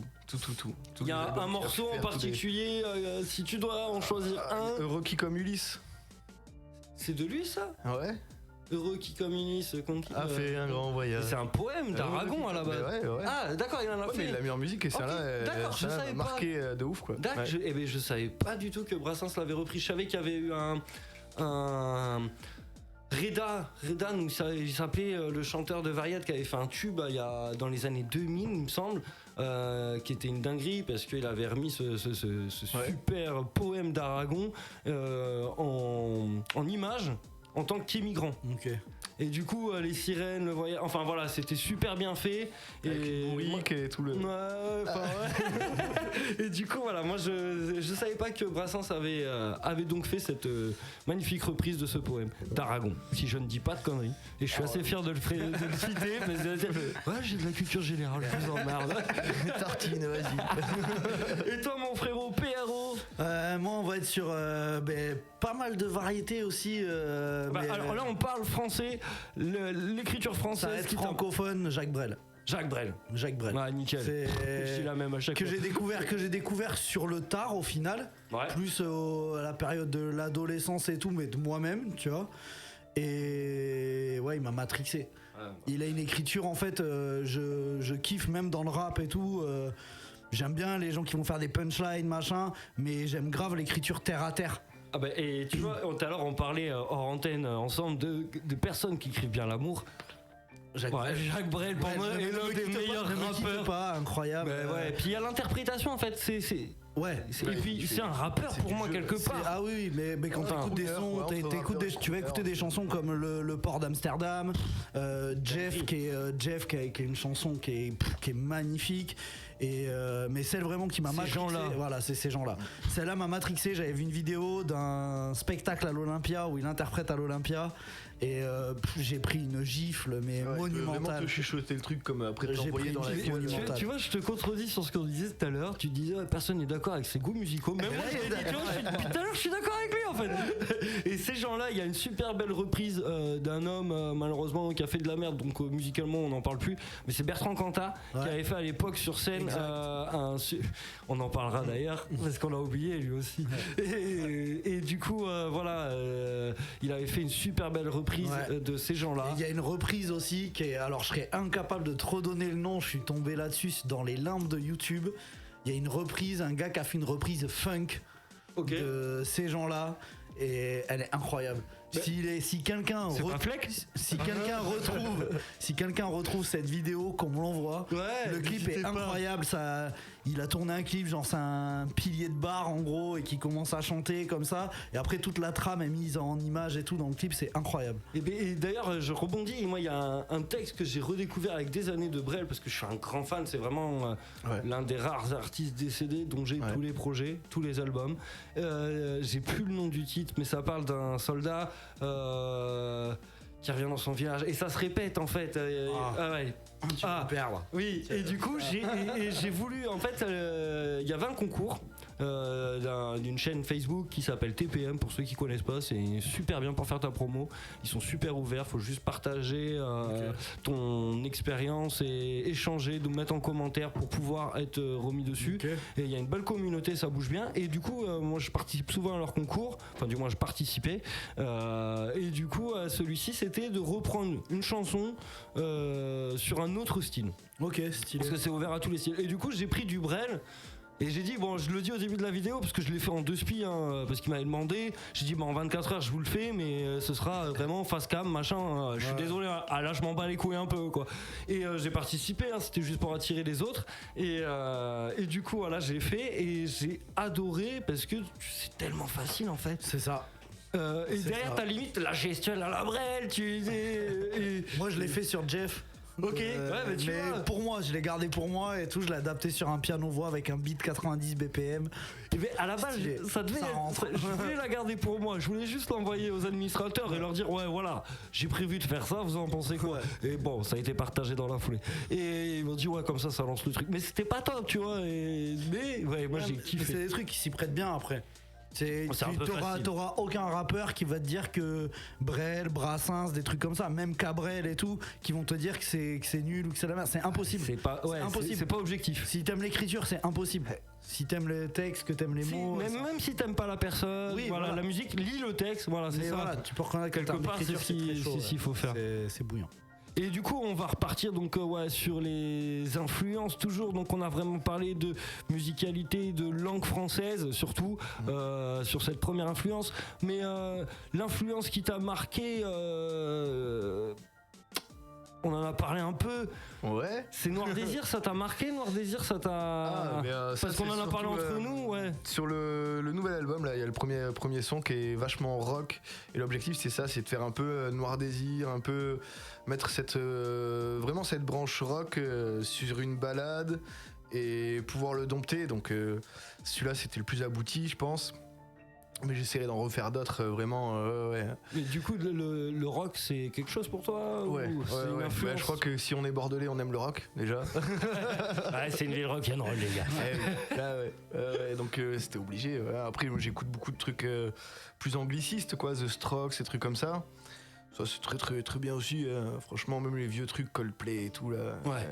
Il y a un morceau en particulier, si tu dois en choisir un. Rocky comme Ulysse. C'est de lui ça? Ouais. Heureux qui communise contre A fait un grand voyage. C'est un poème d'Aragon à la base. Ouais. Ah d'accord, il en a Ouais, fait. mais il a mis en musique et ça D'accord, je savais pas. marqué de ouf quoi. D'accord, Ouais. je savais pas du tout que Brassens l'avait repris. Je savais qu'il y avait eu un Reda, donc il s'appelait le chanteur de variété qui avait fait un tube dans les années 2000 il me semble, qui était une dinguerie parce qu'il avait remis ce super poème d'Aragon en images en tant qu'immigrant. Ok. Et du coup les sirènes, le voyage, enfin voilà, c'était super bien fait. Et Bourrique et tout le... Ouais. Et du coup voilà, moi je savais pas que Brassens avait donc fait cette magnifique reprise de ce poème d'Aragon, si je ne dis pas de conneries. Et je suis assez fier de le citer, mais ouais, j'ai de la culture générale, je vous emmerde. Tartine, vas-y. Et toi mon frérot PRO? Moi on va être sur pas mal de variétés aussi. Mais, alors là on parle français, l'écriture ça va française être qui francophone, Jacques Brel. Jacques Brel. Ouais, nickel. Je dis la même à chaque que fois. j'ai découvert sur le tard au final, plus à la période de l'adolescence et tout, mais de moi-même, tu vois. Et ouais, il m'a matrixé. Il a une écriture en fait, je kiffe même dans le rap et tout. J'aime bien les gens qui vont faire des punchlines machin, mais j'aime grave l'écriture terre à terre. Ah bah, et tu vois, tout à l'heure on parlait hors antenne ensemble de personnes qui écrivent bien l'amour. Jacques Brel pour moi est l'un des meilleurs rappeurs. Pas incroyable. Ouais. Puis il y a l'interprétation en fait, ouais. Et puis c'est un rappeur pour moi quelque part. Ah oui, mais quand t'écoutes des sons, tu vas écouter des chansons comme le port d'Amsterdam, Jeff qui est une chanson qui est magnifique. Et mais celle vraiment qui m'a matrixé, voilà, c'est ces gens-là. Celle-là m'a matrixé. J'avais vu une vidéo d'un spectacle à l'Olympia où il interprète à l'Olympia. Et j'ai pris une gifle, mais monumentale. Vraiment te chuchoter le truc comme après te l'envoyer dans la vie. Tu vois, je te contredis sur ce qu'on disait tout à l'heure. Tu disais, personne n'est d'accord avec ses goûts musicaux. Même moi, depuis tout à l'heure, je suis d'accord avec lui en fait. Et ces gens-là, il y a une super belle reprise d'un homme, malheureusement, qui a fait de la merde. Donc musicalement, on n'en parle plus. Mais c'est Bertrand Cantat qui avait fait à l'époque sur scène on en parlera d'ailleurs, parce qu'on l'a oublié lui aussi. Et du coup, voilà, il avait fait une super belle reprise de ces gens-là. Il y a une reprise aussi qui est, alors je serais incapable de te redonner le nom, je suis tombé là-dessus dans les limbes de YouTube. Il y a une reprise, un gars qui a fait une reprise funk de ces gens-là et elle est incroyable. Si quelqu'un retrouve cette vidéo, qu'on me l'envoie. Le clip est incroyable. Il a tourné un clip, genre c'est un pilier de bar en gros, et qui commence à chanter comme ça. Et après toute la trame est mise en image et tout dans le clip, c'est incroyable. Et d'ailleurs, je rebondis. Moi, il y a un texte que j'ai redécouvert avec des années de Brel parce que je suis un grand fan. C'est vraiment l'un des rares artistes décédés dont j'ai tous les projets, tous les albums. J'ai plus le nom du titre, mais ça parle d'un soldat qui revient dans son village et ça se répète en fait. Tu peux perdre. Oui, et du coup j'ai voulu en fait il y avait un concours d'une chaîne Facebook qui s'appelle TPM, pour ceux qui connaissent pas, c'est super bien pour faire ta promo, ils sont super ouverts, faut juste partager ton expérience et échanger, de mettre en commentaire pour pouvoir être remis dessus. Et il y a une belle communauté, ça bouge bien, et du coup moi je participe souvent à leur concours, enfin du moins je participais, et du coup celui-ci c'était de reprendre une chanson sur un autre style. Stylé. Parce que c'est ouvert à tous les styles, et du coup j'ai pris du Brel. Et j'ai dit, bon, je le dis au début de la vidéo parce que je l'ai fait en 2 spi, parce qu'il m'avait demandé. J'ai dit, en 24 heures, je vous le fais, mais ce sera vraiment face cam, machin. Je suis désolé, là, je m'en bats les couilles un peu, quoi. Et j'ai participé, c'était juste pour attirer les autres. Et du coup, voilà, j'ai fait et j'ai adoré parce que c'est tellement facile, en fait. C'est ça. Et derrière, t'as limite la gestuelle à la Brel, Moi, je l'ai fait sur Jeff. Mais tu vois. Pour moi, je l'ai gardé pour moi et tout, je l'ai adapté sur un piano-voix avec un beat 90 BPM. Mais à la base, ça devait être, je voulais la garder pour moi, je voulais juste l'envoyer aux administrateurs et leur dire voilà, j'ai prévu de faire ça, vous en pensez quoi? Et bon, ça a été partagé dans la foulée. Et ils m'ont dit comme ça lance le truc. Mais c'était pas top, tu vois. Mais moi j'ai kiffé. C'est des trucs qui s'y prêtent bien après. C'est un peu facile. T'auras aucun rappeur qui va te dire que Brel, Brassens, des trucs comme ça, même Cabrel et tout, qui vont te dire que c'est nul ou que c'est la merde. C'est impossible. C'est pas objectif. Si t'aimes l'écriture, c'est impossible. Si t'aimes le texte, que t'aimes les mots. Même si t'aimes pas la personne, la musique, lis le texte, c'est ça. Voilà, tu peux reconnaître quelque part, c'est ce qu'il faut faire. C'est bouillant. Et du coup, on va repartir donc sur les influences toujours. Donc, on a vraiment parlé de musicalité, de langue française surtout sur cette première influence. Mais l'influence qui t'a marqué, on en a parlé un peu. Ouais. C'est Noir Désir, ça t'a marqué? Noir Désir, ça t'a. Parce qu'on en a parlé entre nous, ouais. Sur le nouvel album, là, il y a le premier son qui est vachement rock. Et l'objectif, c'est ça, c'est de faire un peu Noir Désir, un peu mettre vraiment cette branche rock sur une balade et pouvoir le dompter. Donc celui-là, c'était le plus abouti, je pense. Mais j'essaierai d'en refaire d'autres vraiment. Ouais. Mais du coup, le rock, c'est quelque chose pour toi? Ouais, je crois que si on est bordelais, on aime le rock déjà. C'est une ville rock'n'roll, les gars. Donc c'était obligé. Ouais. Après, j'écoute beaucoup de trucs plus anglicistes, quoi, The Strokes, ces trucs comme ça. Ça, c'est très très très bien aussi. Franchement, même les vieux trucs Coldplay et tout là. Ouais.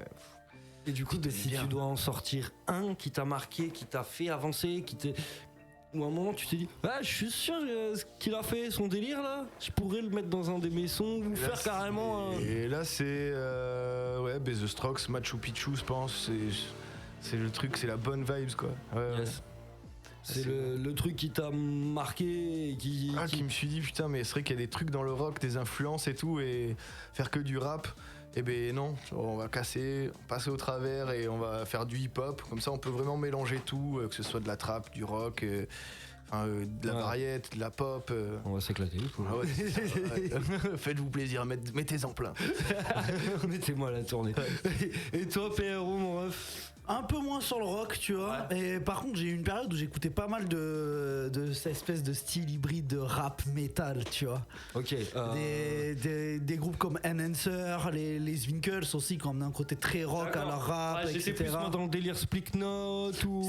Et du coup, si tu dois en sortir un qui t'a marqué, qui t'a fait avancer, ou à un moment tu t'es dit je suis sûr ce qu'il a fait, son délire là, je pourrais le mettre dans un de mes sons ou faire carrément Et là c'est The Strokes, Machu Picchu, je pense. C'est le truc, c'est la bonne vibes quoi. Yes. C'est le truc qui t'a marqué et qui me suis dit putain, mais c'est vrai qu'il y a des trucs dans le rock, des influences et tout, et faire que du rap, non, on va passer au travers et on va faire du hip-hop. Comme ça on peut vraiment mélanger tout, que ce soit de la trap, du rock, de la variété, de la pop. On va s'éclater. Faites-vous plaisir, mettez-en plein. Mettez-moi la tournée. Et toi PRO, mon ref? Un peu moins sur le rock, tu vois. Ouais. Et par contre, j'ai eu une période où j'écoutais pas mal de cette espèce de style hybride de rap metal, tu vois. Ok. Des groupes comme Enhancer, les Zwinkels aussi, qui ont amené un côté très rock à leur rap, etc. J'étais plus moi dans le délire Slipknot ou.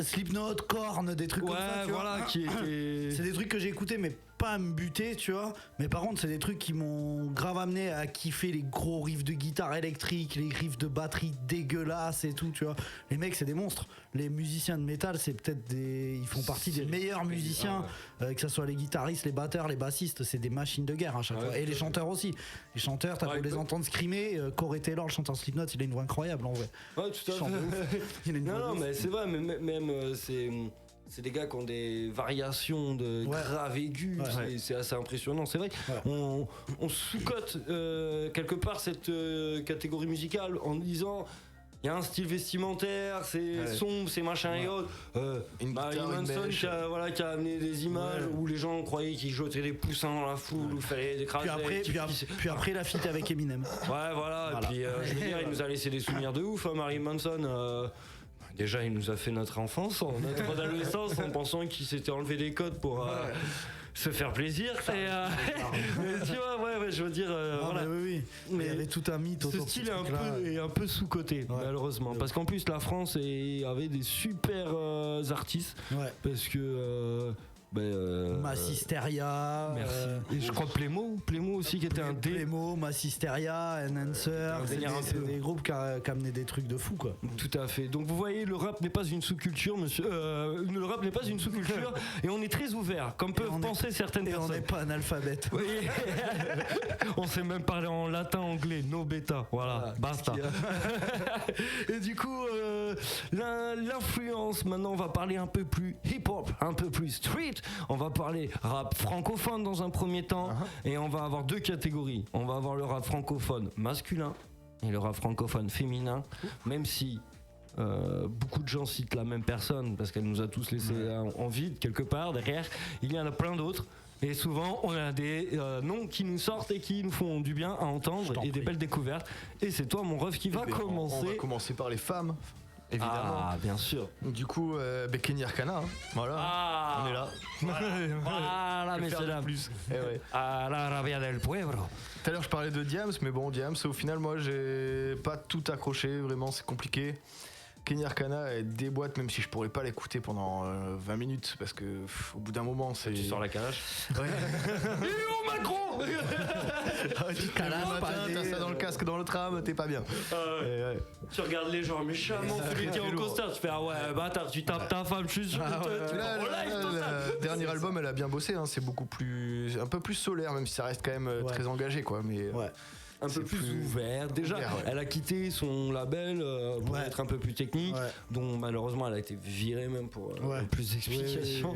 Slipknot, Korn, des trucs comme ça, tu vois. C'est des trucs que j'ai écoutés, mais pas à me buter, tu vois. Mais par contre, c'est des trucs qui m'ont grave amené à kiffer les gros riffs de guitare électrique, les riffs de batterie dégueulasses et tout, tu vois. Les mecs, c'est des monstres. Les musiciens de métal, c'est peut-être ils font partie des meilleurs musiciens, que ce soit les guitaristes, les batteurs, les bassistes, c'est des machines de guerre à chaque fois. Et les chanteurs aussi. Les chanteurs, t'as beau les entendre screamer. Corey Taylor, le chanteur Slipknot, il a une voix incroyable en vrai. Ouais, tout à fait. Non, mais c'est vrai, mais même c'est des gars qui ont des variations de grave aigus, c'est assez impressionnant, c'est vrai. On sous-cote quelque part cette catégorie musicale en disant il y a un style vestimentaire, c'est sombre, c'est machin et autres. Manson qui a amené des images où les gens croyaient qu'il jetait des poussins dans la foule, où il fallait écraser. Puis après la feat avec Eminem. Ouais, voilà. Et puis je veux dire, il nous a laissé des souvenirs de ouf, Marilyn Manson. Déjà, il nous a fait notre enfance, notre adolescence, en pensant qu'il s'était enlevé des codes pour se faire plaisir. Mais tu vois, je veux dire. Voilà. Mais il y avait tout un mythe autour de ce style est un peu sous-coté, malheureusement. Parce qu'en plus, la France avait des super artistes. Parce que. Massisteria. Merci. Et je crois Plémo aussi qui était un dé. Plémo, Massisteria, Enhancer, c'est des groupes qui amenaient des trucs de fou quoi. Tout à fait. Donc vous voyez, le rap n'est pas une sous-culture, monsieur. Le rap n'est pas une sous-culture et on est très ouvert, comme peuvent penser certaines personnes. On n'est pas analphabète. Oui. On sait même parler en latin, anglais, no beta. Voilà, basta. Et du coup, l'influence. Maintenant, on va parler un peu plus hip-hop, un peu plus street. On va parler rap francophone dans un premier temps et on va avoir deux catégories. On va avoir le rap francophone masculin et le rap francophone féminin, même si beaucoup de gens citent la même personne parce qu'elle nous a tous laissé en vide quelque part derrière. Il y en a plein d'autres. Et souvent, on a des noms qui nous sortent et qui nous font du bien à entendre et des belles découvertes. Et c'est toi, mon ref, qui va commencer. On va commencer par les femmes. Évidemment. Ah, bien sûr. Du coup, Kenny Arcana, voilà, on est là. Voilà, messieurs dames. À la rabia del pueblo. Tout à l'heure, je parlais de Diams, mais bon, Diams, au final, moi, j'ai pas tout accroché, vraiment, c'est compliqué. Kenny Arcana, elle déboîte, même si je pourrais pas l'écouter pendant 20 minutes, parce que au bout d'un moment, c'est. Tu sors la calache. Ouais. Il est où Macron? Tu te lèves le matin, t'as ça dans le casque, dans le tram, t'es pas bien. Ouais. Tu regardes les gens méchamment, celui qui est en costard, tu fais ah ouais, bâtard, tu tapes ta femme, je suis sûr que tu Là, en live, tout ça. le dernier album, elle a bien bossé, hein, c'est beaucoup plus. Un peu plus solaire, même si ça reste quand même très engagé, quoi. Mais, un peu plus ouvert. Déjà, elle a quitté son label pour être un peu plus technique, dont malheureusement elle a été virée même pour plus d'explications,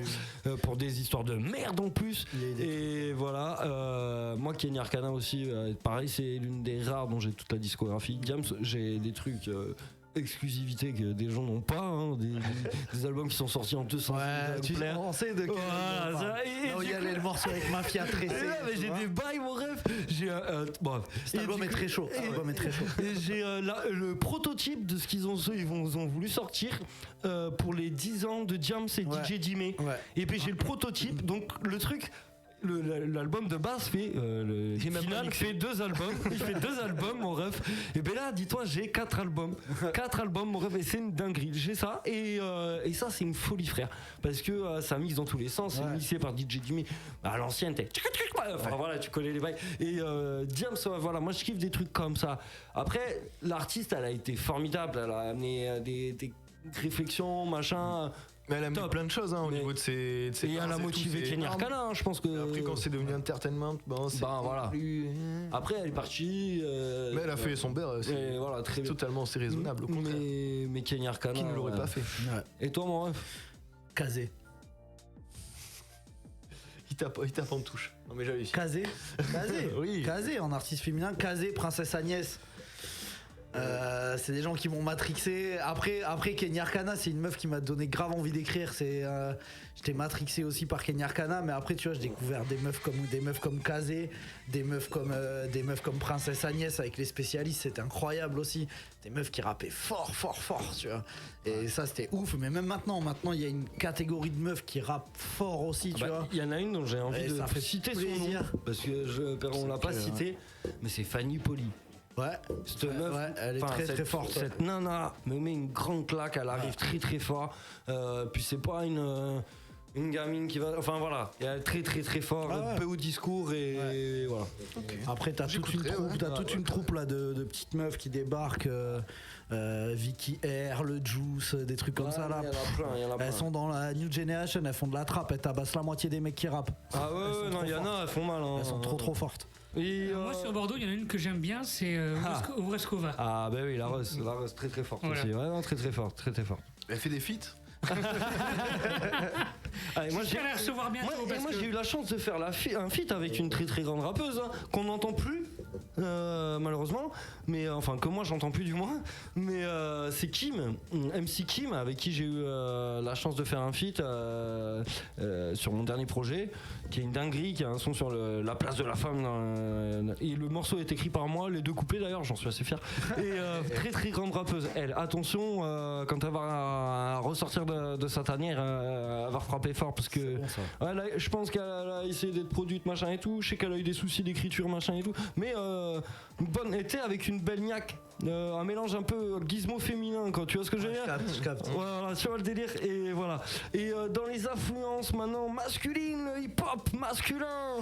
pour des histoires de merde en plus. Et voilà, moi Kenny Arcana aussi, pareil, c'est l'une des rares dont j'ai toute la discographie. Diams, j'ai des trucs. Exclusivité que des gens n'ont pas, hein, des albums qui sont sortis en 200 exemplaires. On sait de quel il y a le morceau avec Mafia Tressé. Mais j'ai des bails, mon rêve. J'ai cet album est très chaud. Et j'ai le prototype de ce qu'ils ont voulu sortir pour les 10 ans de Diams et DJ Jimmy. Et puis j'ai le prototype, donc le truc. L'album de base fait le final fait 2 albums. Il fait 2 albums, mon ref. Et ben là, dis-toi, j'ai 4 albums. 4 albums, mon ref, et c'est une dinguerie. J'ai ça et ça, c'est une folie, frère. Parce que ça mixe dans tous les sens. C'est mixé par DJ Jimmy. À l'ancienne, enfin voilà, tu connais les bails. Et Diams, voilà, moi je kiffe des trucs comme ça. Après, l'artiste, elle a été formidable. Elle a amené des réflexions, machin. Mais elle a mis plein de choses au niveau de ses et elle a motivé Kenny Arcana, je pense que. Après, quand c'est devenu entertainment, c'est voilà. plus. Après, elle est partie. Mais elle a fait son beurre, c'est voilà, très totalement assez raisonnable. Au contraire. Mais Kenny Arcana. Qui ne l'aurait pas fait. Et toi, mon ref? Kazé. Il tape en touche. Non, mais j'avais. Kazé. Oui. Kazé, en artiste féminin. Kazé, Princesse Agnès. C'est des gens qui m'ont matrixé. Après Kenny Arcana, c'est une meuf qui m'a donné grave envie d'écrire. J'étais matrixé aussi par Kenny Arcana, mais après tu vois, j'ai découvert des meufs comme Kazé, des meufs comme Princesse Agnès avec les spécialistes. C'était incroyable aussi. Des meufs qui rappaient fort, tu vois. Et ça c'était ouf. Mais même maintenant il y a une catégorie de meufs qui rappent fort aussi, tu vois. Il y en a une dont j'ai envie de citer son nom parce que on l'a pas cité, mais c'est Fanny Poli. Cette meuf, elle est très forte. Cette nana me met une grande claque, elle arrive très fort. Puis c'est pas une gamine qui va. Enfin voilà, elle est très fort, peu au discours et voilà. Okay. Après t'as toute une troupe là de petites meufs qui débarquent. Vicky R, le Juice, des trucs comme ça là. Il y en a plein. Elles sont dans la New Generation, elles font de la trappe, elles tabassent la moitié des mecs qui rappent. Ah ouais, non, il y en a, elles font mal. Elles sont trop fortes. Et moi sur Bordeaux, il y en a une que j'aime bien, c'est Obreskova. Ah bah oui, la Russ, très forte aussi. Ouais, non, très forte. Elle fait des feats. Moi j'ai eu la chance de faire un feat avec une très grande rappeuse qu'on n'entend plus malheureusement, mais enfin que moi j'entends plus du moins, mais c'est Kim, MC Kim, avec qui j'ai eu la chance de faire un feat sur mon dernier projet, qui est une dinguerie, qui a un son sur la place de la femme et le morceau est écrit par moi, les 2 couplets d'ailleurs, j'en suis assez fier. Et très grande rappeuse, elle, attention, quand elle va ressortir de sa tanière, elle va frapper fort parce que je pense qu'elle a essayé d'être produite machin et tout, je sais qu'elle a eu des soucis d'écriture machin et tout, mais une bonne été avec une belle niaque, un mélange un peu gizmo féminin, quoi, tu vois ce que je veux dire? Je capte. Voilà, tu vois le délire, et voilà. Et dans les influences maintenant masculines, le hip-hop masculin,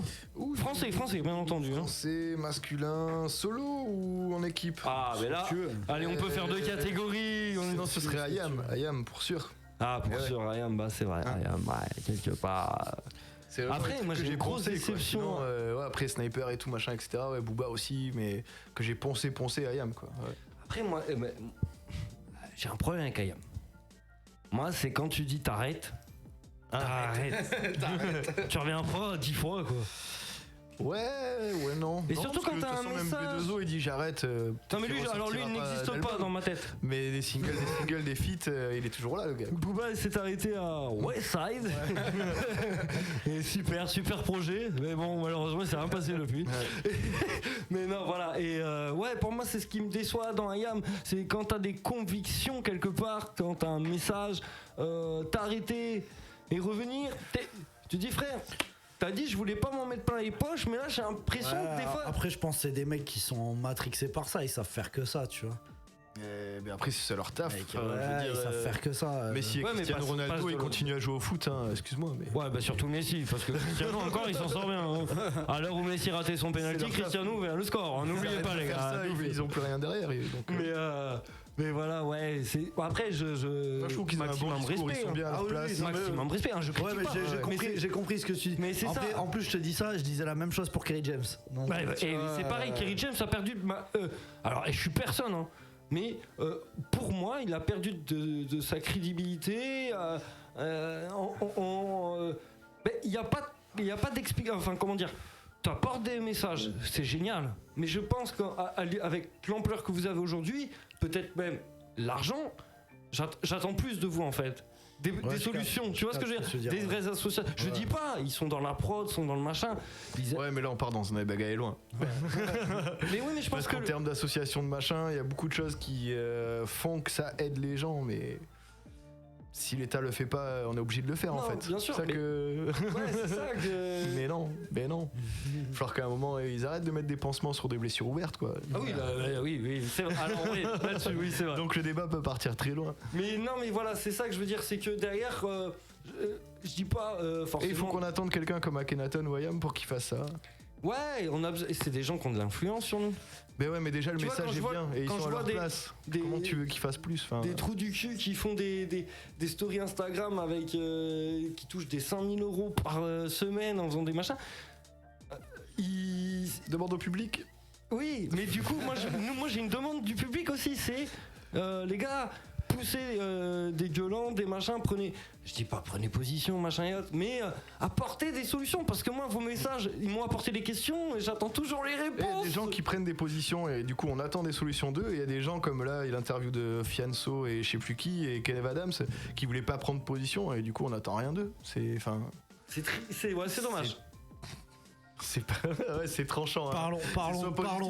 français bien entendu. Français, masculin, solo ou en équipe? Ah mais là, allez, on peut faire 2 catégories. Sinon ce serait Ayam pour sûr. Ah pour sûr, Ayam, bah c'est vrai, Ayam, quelque part. Après, moi j'ai une grosse déception. Après Sniper et tout machin, etc. Booba aussi, mais que j'ai poncé Ayam, quoi. Après moi, j'ai un problème avec Ayam. Moi, c'est quand tu dis t'arrêtes. Tu reviens pas 10 fois, quoi. Ouais, non. Et surtout quand t'as un message. Même B2O, il dit j'arrête. Non mais lui, il n'existe pas dans ma tête. Mais des singles, des feats, il est toujours là, le gars. Booba, il s'est arrêté à Westside. Et super projet. Mais bon, malheureusement, il s'est rien passé depuis. Mais non, voilà. Et pour moi, c'est ce qui me déçoit dans Ayam. C'est quand t'as des convictions quelque part, quand t'as un message, t'arrêter et revenir. Tu dis, frère. T'as dit je voulais pas m'en mettre plein les poches, mais là j'ai l'impression que des fois. Après je pense que c'est des mecs qui sont matrixés par ça, ils savent faire que ça, tu vois. mais après, c'est leur taf. Mec, je veux ouais, dire, ils savent faire que ça. Messi et Ouais, mais Cristiano passe Ronaldo, ils de- continuent à jouer au foot, hein, excuse-moi. Mais... Ouais, bah surtout Messi, parce que Cristiano encore il s'en sort bien. Hein. À l'heure où Messi ratait son penalty, C'est leur taf. Cristiano vers le score. hein, N'oubliez pas les Faire gars. ça, ils ont plus rien derrière. Donc, Mais voilà, ouais. Bon, après, moi, je trouve qu'ils ont un bon maximum discours, ils respect. sont bien à Ah leur oui, place. oui, Maximum respect. Hein, je Ouais, critique mais pas. j'ai compris ce que tu dis. Mais c'est Après, ça. en plus, je te dis ça, je disais la même chose pour Kerry James. Donc, Ouais, tu et vois, c'est pareil, Kerry James a perdu. Alors, et je suis personne, hein, mais pour moi, il a perdu de sa crédibilité. Il n'y a pas d'explication. Enfin, comment dire. Tu apportes des messages, c'est génial. Mais je pense qu'avec l'ampleur que vous avez aujourd'hui, peut-être même l'argent, j'attends plus de vous en fait. Des solutions, tu vois ce que je veux dire, des vraies associations. Je dis pas, ils sont dans la prod, sont dans le machin. Ouais, mais là on part dans un débat loin. Mais oui, mais je pense Parce qu'en termes d'association de machin, il y a beaucoup de choses qui font que ça aide les gens, mais si l'État le fait pas, on est obligé de le faire en Non, fait. bien sûr, C'est ça mais- que... Ouais, c'est ça que. mais non. Il va falloir qu'à un moment ils arrêtent de mettre des pansements sur des blessures ouvertes quoi. Ah oui, oui, c'est vrai. Alors oui, là-dessus, oui, c'est vrai. Donc le débat peut partir très loin. Mais non, mais voilà, c'est ça que je veux dire, c'est que derrière, je dis pas Et forcément. il faut qu'on attende quelqu'un comme Akhenaton ou Ayam pour qu'il fasse ça. Ouais, et c'est des gens qui ont de l'influence sur nous. Mais ouais, mais déjà le Tu vois, message quand je est vois- bien et ils quand sont je à vois leur des- place. des- Comment tu veux qu'ils fassent plus Des trous du cul qui font des stories Instagram avec qui touchent des 5000 € par semaine en faisant des machins. Demande au public. Oui, mais du coup, moi j'ai une demande du public aussi, c'est les gars, poussez des gueulants, des machins, je dis pas prenez position, machin et autres, mais apportez des solutions, parce que moi vos messages, ils m'ont apporté des questions et j'attends toujours les Il y a réponses. des gens qui prennent des positions et du coup on attend des solutions d'eux. Et il y a des gens comme là, l'interview de Fianso et je sais plus qui et Kev Adams qui voulaient pas prendre position et du coup on attend rien d'eux. C'est C'est dommage. c'est pas ouais, c'est tranchant. Parlons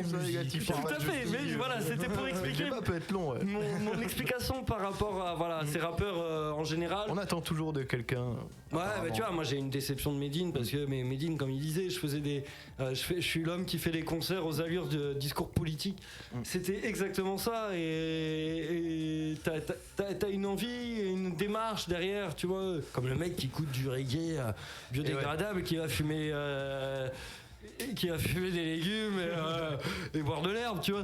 soit musique. négatif. Tout à fait, mais voilà, c'était pour Le expliquer débat peut être long. Ouais. mon explication par rapport à ces rappeurs en général. On attend toujours de quelqu'un. Ouais, bah, tu vois, moi j'ai une déception de Medine parce que Medine, comme il disait, je suis l'homme qui fait des concerts aux allures de discours politique. C'était exactement ça, et t'as une envie, une démarche derrière, tu vois, comme le mec qui écoute du reggae biodégradable, qui va fumer. Qui va fumer des légumes et boire de l'herbe, tu vois.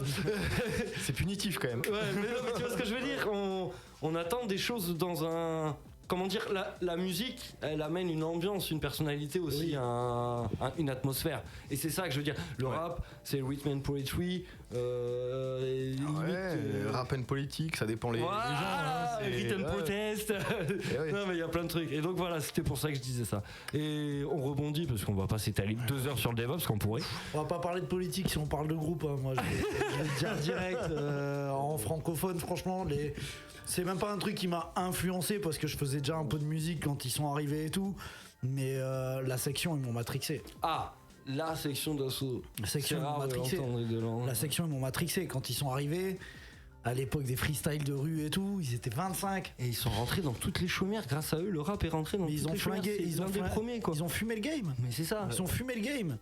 C'est punitif quand même. Ouais, mais non, mais tu vois ce que je veux dire, on attend des choses dans un... Comment dire, la musique, elle amène une ambiance, une personnalité aussi, une atmosphère. Et c'est ça que je veux dire. Le rap, c'est le rhythm and poetry. Rap and politique, ça dépend les gens. Hein, rhythm protest. Non, mais il y a plein de trucs. Et donc voilà, c'était pour ça que je disais ça. Et on rebondit, parce qu'on va pas s'étaler 2 heures sur le DevOps, qu'on pourrait. On va pas parler de politique si on parle de groupe. Hein. Moi, je vais te dire direct. En francophone, franchement, c'est même pas un truc qui m'a influencé parce que je faisais déjà un peu de musique quand ils sont arrivés et tout. Mais la section, ils m'ont matrixé. Ah, la section d'assaut. La section, ils m'ont matrixé. La section, ils m'ont matrixé. Quand ils sont arrivés, à l'époque des freestyles de rue et tout, ils étaient 25. Et ils sont rentrés dans toutes les chaumières. Grâce à eux, le rap est rentré dans toutes les chaumières. Ils ont des premiers, quoi. Ils ont fumé le game. Mais c'est ça. Ils ont fumé le game.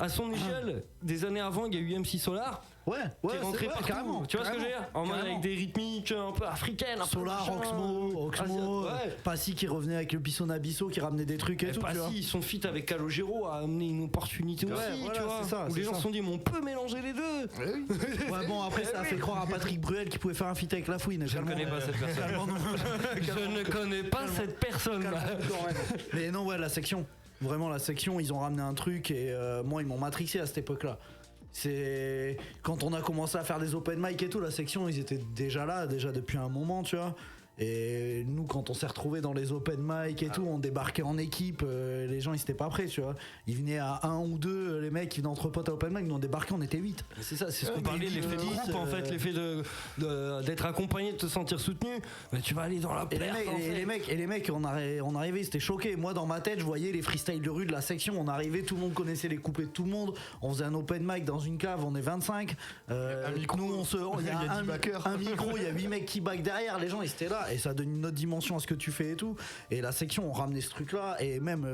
À son échelle, des années avant, il y a eu MC Solar. Ouais, qui est rentré partout. carrément. Tu vois ce que je veux dire? En mode avec des rythmiques un peu africaines. Solar, Oxmo, Passy qui revenait avec le Bisson Abisso qui ramenait des trucs et tout. Passy, ils sont fit avec Calogero a amené une opportunité aussi, voilà, tu vois. ça, où les gens se sont dit, mais on peut mélanger les deux. Ouais, bon, après, ça a fait croire à Patrick Bruel qui pouvait faire un feat avec La Fouine. Je ne connais pas cette personne. Je ne connais pas cette personne. Mais non, ouais, la section. Vraiment, la section, ils ont ramené un truc et moi, ils m'ont matrixé à cette époque-là. C'est quand on a commencé à faire des open mic et tout, la section, ils étaient déjà là, déjà depuis un moment, tu vois. Et nous, quand on s'est retrouvés dans les open mic et tout, on débarquait en équipe, les gens ils étaient pas prêts, tu vois. Ils venaient à 1 ou 2, les mecs, ils venaient entre potes à open mic, nous on débarquait, on était 8. C'est ça, c'est ce qu'on parlait, l'effet de groupe en fait, l'effet d'être accompagné, de te sentir soutenu. Mais tu vas aller dans la plaie. Et les mecs, on arrivait, c'était choqué. Moi, dans ma tête, je voyais les freestyles de rue de la section. On arrivait, tout le monde connaissait les couplets de tout le monde. On faisait un open mic dans une cave, on est 25. Un micro, il y a un micro, il y a 8 mecs qui back derrière. Les gens, ils étaient là. Et ça donne une autre dimension à ce que tu fais et tout. Et la section, on ramenait ce truc-là. Et même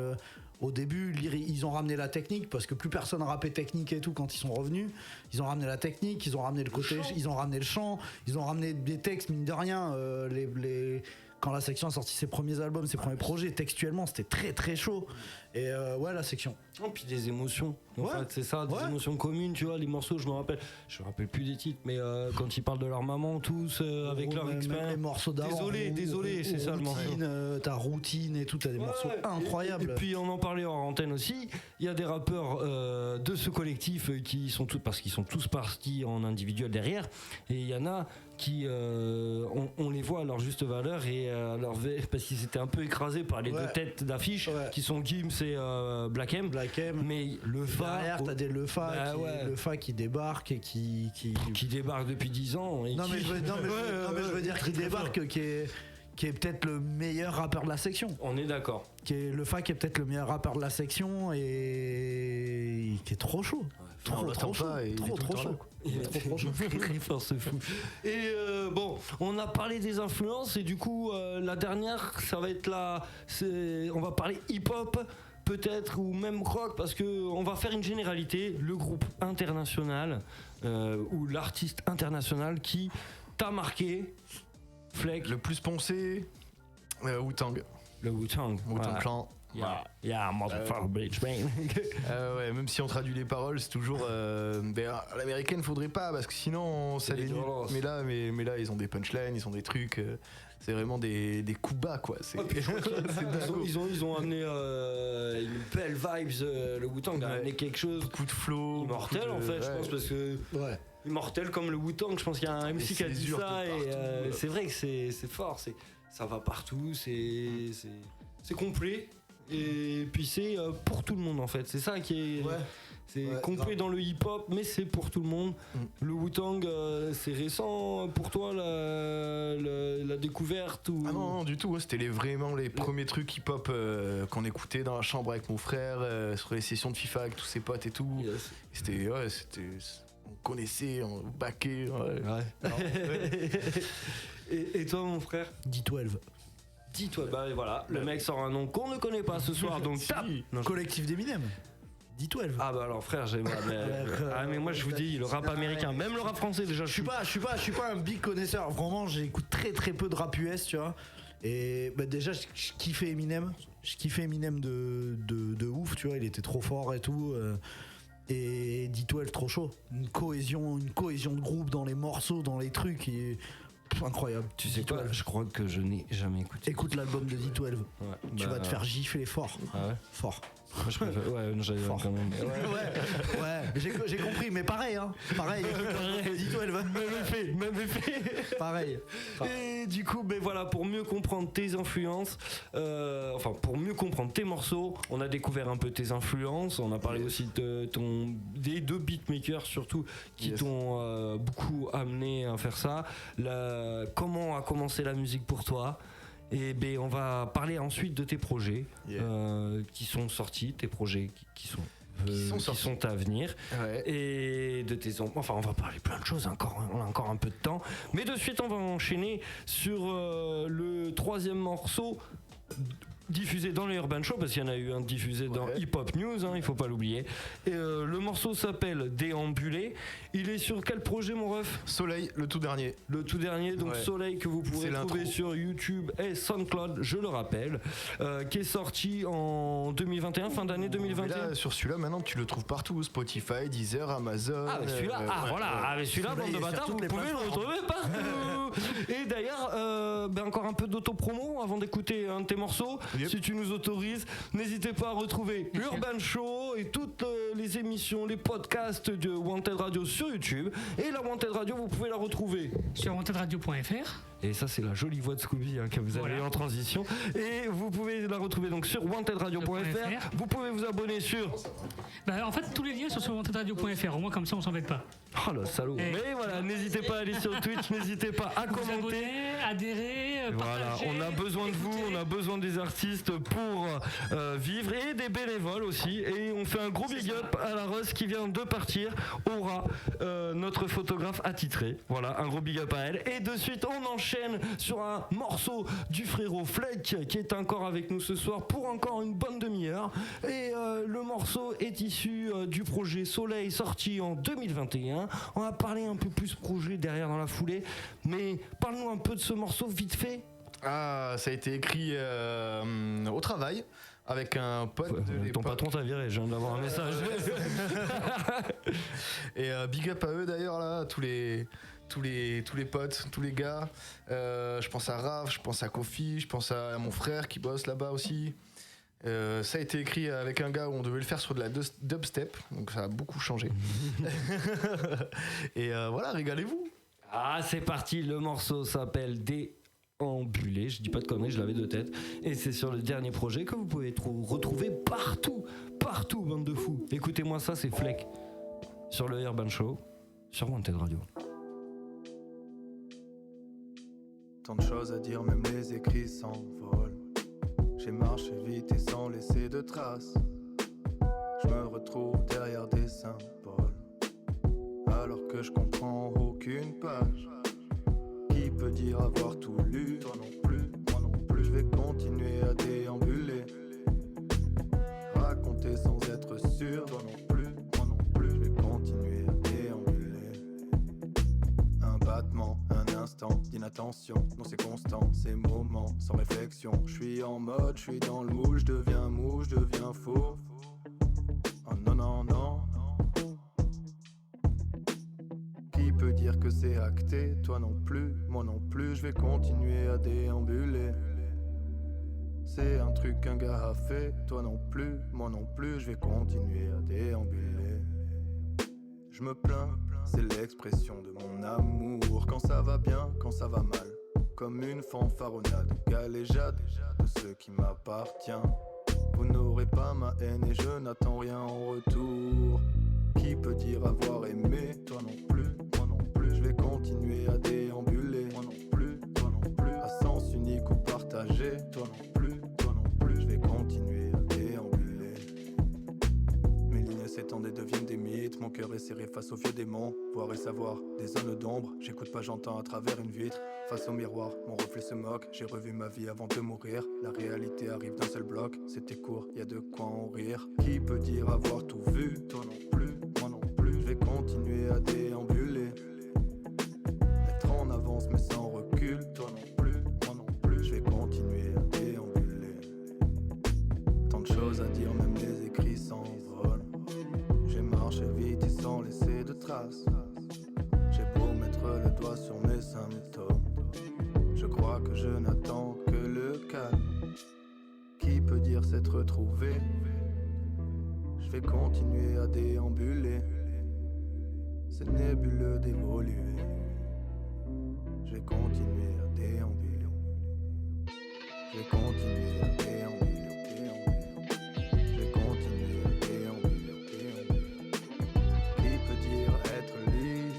Au début, ils ont ramené la technique parce que plus personne rappait technique et tout quand ils sont revenus. Ils ont ramené la technique, ils ont ramené le côté, ils ont ramené le chant, ils ont ramené des textes, mine de rien. Quand la section a sorti ses premiers albums, ses premiers projets, textuellement, c'était très très chaud. Et ouais, la section. Et puis des émotions. En fait, c'est ça, des émotions communes, tu vois. Les morceaux, je me rappelle plus des titres, mais quand ils parlent de leur maman, tous avec leur expérience. Les morceaux d'avant. Désolé, c'est ça le morceau. Ta routine et tout, t'as des morceaux incroyables. Et puis on en parlait en antenne aussi. Il y a des rappeurs de ce collectif qui sont tous, parce qu'ils sont tous partis en individuel derrière, et il y en a qui on les voit à leur juste valeur et parce qu'ils étaient un peu écrasés par les deux têtes d'affiche qui sont Gims et Black M. Mais le Fa derrière, t'as des Lefa Lefa qui débarque et qui débarque depuis 10 ans et je veux dire qui débarque, qui est peut-être le meilleur rappeur de la section. On est d'accord. Lefa qui est peut-être le meilleur rappeur de la section et qui est trop chaud. Trop chaud. Il est trop chaud. Très fort, ce fou. Et bon, on a parlé des influences et du coup, la dernière, ça va être on va parler hip-hop peut-être ou même rock parce que on va faire une généralité. Le groupe international ou l'artiste international qui t'a marqué, Fleck. Le plus poncé, Wu-Tang. Le Wu-Tang. Wu-Tang Clan. Yeah, motherfucker, bitch, man. Ouais, même si on traduit les paroles, c'est toujours. L'américaine, faudrait pas, parce que sinon, ça les. Mais là, ils ont des punchlines, ils ont des trucs. C'est vraiment des coups bas, quoi. Ils ont amené une belle vibes. Le Wu-Tang a amené quelque chose. Beaucoup de flow. Immortel, en fait, je pense, parce que. Ouais. Immortel comme le Wu-Tang, je pense qu'il y a un MC qui a dit ça. Et c'est vrai que c'est fort. Ça va partout, c'est complet. Et puis c'est pour tout le monde en fait, c'est ça qui est complet dans le hip-hop, mais c'est pour tout le monde. Le Wu-Tang, c'est récent pour toi la découverte ou... Ah non, du tout, c'était vraiment les premiers trucs hip-hop qu'on écoutait dans la chambre avec mon frère, sur les sessions de FIFA avec tous ses potes et tout. Yes. C'était on connaissait, on baquait. Et toi mon frère? D12. Dis-toi, voilà, le mec sort un nom qu'on ne connaît pas ce soir, donc tape. Collectif d'Eminem. D12. Ah bah alors frère, mais moi je vous dis, le rap américain, même le rap français déjà. Je suis pas un big connaisseur. Vraiment, j'écoute très très peu de rap US, tu vois. Et déjà, je kiffais Eminem. Je kiffais Eminem de ouf, tu vois. Il était trop fort et tout. Et D12 trop chaud. Une cohésion de groupe dans les morceaux, dans les trucs. Incroyable. Tu sais quoi, je crois que je n'ai jamais écouté. Écoute l'album de D12. Tu vas te faire gifler fort. Ah ouais. Fort. Moi, je préfère... j'avais fort. Quand même. J'ai compris, mais pareil, hein. Pareil. D12, même effet. Pareil. Et du coup, voilà, pour mieux comprendre tes influences, pour mieux comprendre tes morceaux, on a découvert un peu tes influences. On a parlé aussi des deux beatmakers surtout qui t'ont beaucoup amené à faire ça. Comment a commencé la musique pour toi? Et on va parler ensuite de tes projets qui sont sortis, tes projets qui sont à venir, et de tes on va parler plein de choses encore. On a encore un peu de temps, mais de suite on va enchaîner sur le troisième morceau diffusé dans les Urban Show, parce qu'il y en a eu un diffusé dans Hip Hop News, il faut pas l'oublier. Et le morceau s'appelle Déambuler. Il est sur quel projet, mon ref? Soleil, le tout dernier. Donc Soleil, que vous pourrez trouver sur YouTube et SoundCloud, je le rappelle, qui est sorti en 2021, fin d'année 2021. Là, sur celui-là, maintenant tu le trouves partout, Spotify, Deezer, Amazon. Ah, mais celui-là, bande de bâtards, vous pouvez le retrouver partout. Et d'ailleurs, encore un peu d'auto-promo avant d'écouter un de tes morceaux. Si tu nous autorises, n'hésitez pas à retrouver l'Urban Show et toutes les émissions, les podcasts de Wanted Radio sur YouTube. Et la Wanted Radio, vous pouvez la retrouver sur wantedradio.fr. Et ça, c'est la jolie voix de Scooby que vous avez en transition. Et vous pouvez la retrouver donc sur wantedradio.fr. Vous pouvez vous abonner sur... en fait, tous les liens sont sur wantedradio.fr. Au moins, comme ça, on s'embête pas. Oh le salaud. Mais voilà, n'hésitez pas à aller sur Twitch, n'hésitez pas à commenter. Abonner, adhérer, partager. On a besoin de vous, on a besoin des artistes pour vivre et des bénévoles aussi. Et on fait un gros big up à la Rose qui vient de partir, Aura, notre photographe attitré. Voilà, un gros big up à elle. Et de suite, on enchaîne enchaîne sur un morceau du frérot Fleck qui est encore avec nous ce soir pour encore une bonne demi-heure. Et le morceau est issu du projet Soleil sorti en 2021. On va parler un peu plus projet derrière dans la foulée. Mais parle-nous un peu de ce morceau vite fait. Ah, ça a été écrit au travail avec un pote de Ton l'époque. patron t'a viré, je viens d'avoir un message. Et big up à eux d'ailleurs là, tous les potes, tous les gars. Je pense à Raph, je pense à Kofi, je pense à mon frère qui bosse là-bas aussi. Ça a été écrit avec un gars où on devait le faire sur de la dubstep, donc ça a beaucoup changé. Et voilà, régalez-vous. Ah, c'est parti, le morceau s'appelle Déambulé, je dis pas de conneries, je l'avais de tête. Et c'est sur le dernier projet que vous pouvez retrouver partout, bande de fous. Écoutez-moi ça, c'est Fleck, sur le Urban Show, sur Wanted Radio. Tant de choses à dire, même les écrits s'envolent. J'ai marché vite et sans laisser de traces. Je me retrouve derrière des symboles, alors que je comprends aucune page. Qui peut dire avoir tout lu? Toi non plus, moi non plus. Je vais continuer à déambuler, raconter sans être sûr. Toi non plus, moi non plus. Je vais continuer à déambuler. Un battement, un instant d'inattention. Non, c'est constant, ces moments sans réflexion. Je suis en mode, je suis dans le moule. Je deviens mou, je deviens faux. Oh non, non, non. Qui peut dire que c'est acté? Toi non plus, moi non plus. Je vais continuer à déambuler. C'est un truc qu'un gars a fait. Toi non plus, moi non plus. Je vais continuer à déambuler. Je me plains, c'est l'expression de mon amour. Quand ça va bien, quand ça va mal. Comme une fanfaronnade, galéjade de ce qui m'appartient. Vous n'aurez pas ma haine et je n'attends rien en retour. Qui peut dire avoir aimé? Toi non plus, moi non plus. Je vais continuer à déambuler. Moi non plus, toi non plus. À sens unique ou partagé. Toi non plus, toi non plus. Je vais continuer à déambuler. Mes lignes s'étendent deviennent des mythes. Mon cœur est serré face aux vieux démons. Voir et savoir, des zones d'ombre. J'écoute pas, j'entends à travers une vitre. Face au miroir, mon reflet se moque. J'ai revu ma vie avant de mourir. La réalité arrive d'un seul bloc. C'était court, y a de quoi en rire. Qui peut dire avoir tout vu? Toi non plus, moi non plus. Je vais continuer à déambuler. Être en avance mais sans recul. Toi non plus, moi non plus. Je vais continuer à déambuler. Tant de choses à dire, même les écrits s'envolent. J'ai marché vite et sans laisser de traces. J'ai beau mettre le doigt sur mes symptômes. Je crois que je n'attends que le calme. Qui peut dire s'être retrouvé? Je vais continuer à déambuler. C'est nébuleux d'évoluer. Je vais continuer à déambuler. Je vais continuer à déambuler. Je vais continuer à déambuler. Qui peut dire être libre?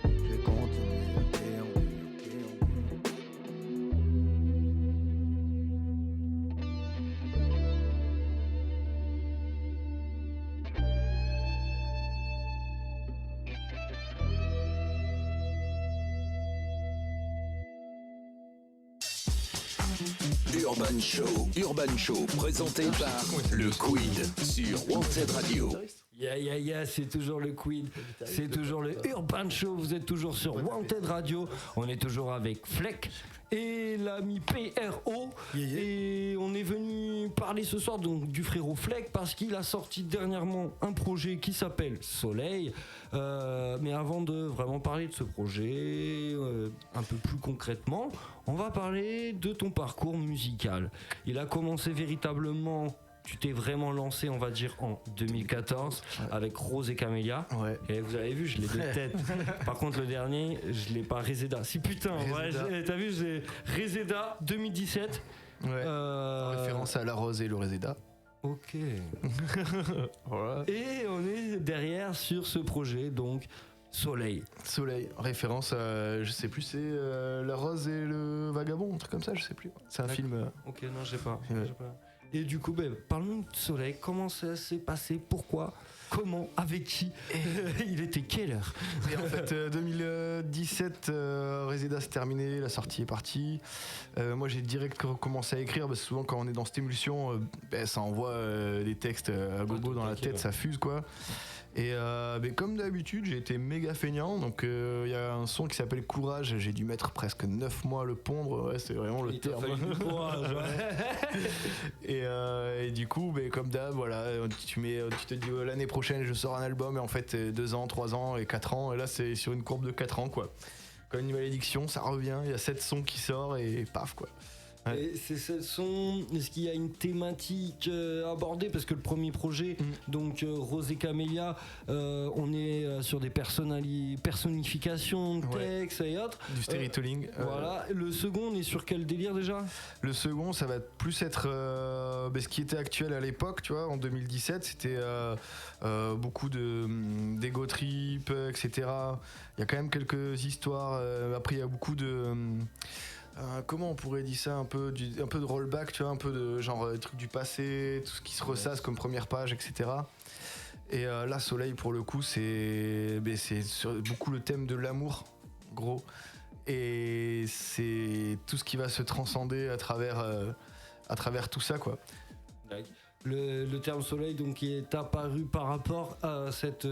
Je vais continuer à déambuler. Urban Show, présenté par le Quid sur Wanted Radio. Yeah, c'est toujours le Quid, c'est toujours le Urban Show, vous êtes toujours sur Wanted Radio, on est toujours avec Fleck et l'ami PRO, et on est venu parler ce soir donc du frérot Fleck parce qu'il a sorti dernièrement un projet qui s'appelle Soleil, mais avant de vraiment parler de ce projet un peu plus concrètement, on va parler de ton parcours musical. Il a commencé véritablement... Tu t'es vraiment lancé, on va dire, en 2014 avec Rose et Camélia. Ouais. Et vous avez vu, je l'ai de tête. Par contre, le dernier, je l'ai pas. Reseda. Si putain, ouais, t'as vu, j'ai Reseda 2017. Ouais. En référence à la Rose et le Reseda. Ok. Voilà. Et on est derrière sur ce projet, donc Soleil. Soleil, référence à, je sais plus, c'est La Rose et le Vagabond, un truc comme ça, je sais plus. C'est un film. Ok, non, j'ai pas. Ouais. Et du coup, parle-nous de Soleil. Comment ça s'est passé? Pourquoi? Comment? Avec qui? Il était quelle heure? Et en fait, 2017, Reseda s'est terminé, la sortie est partie. Moi, j'ai direct commencé à écrire, parce que souvent, quand on est dans cette émulsion, ça envoie des textes à gogo dans la tête, ça fuse, quoi. Et comme d'habitude, j'ai été méga feignant. Donc, il y a un son qui s'appelle Courage. J'ai dû mettre presque 9 mois à le pondre. Ouais, c'est vraiment le terme. Courage, et du coup, comme d'hab, voilà, tu te dis l'année prochaine, je sors un album. Et en fait, 2 ans, 3 ans et 4 ans. Et là, c'est sur une courbe de 4 ans, quoi. Comme une malédiction, ça revient. Il y a 7 sons qui sortent et paf, quoi. Ouais. Et c'est ce son, est-ce qu'il y a une thématique abordée? Parce que le premier projet, donc Rose et Camélia, on est sur des personnifications de textes et autres. Du storytelling. Voilà. Le second, on est sur quel délire déjà? Le second, ça va plus être ce qui était actuel à l'époque, tu vois, en 2017, c'était beaucoup d'ego trip, etc. Il y a quand même quelques histoires. Après, il y a beaucoup de... comment on pourrait dire ça, un peu de rollback, tu vois, un peu de genre trucs du passé, tout ce qui se ressasse comme première page, etc. Et là, Soleil, pour le coup, c'est sur beaucoup le thème de l'amour, gros. Et c'est tout ce qui va se transcender à travers tout ça, quoi. Le terme soleil donc qui est apparu par rapport à cette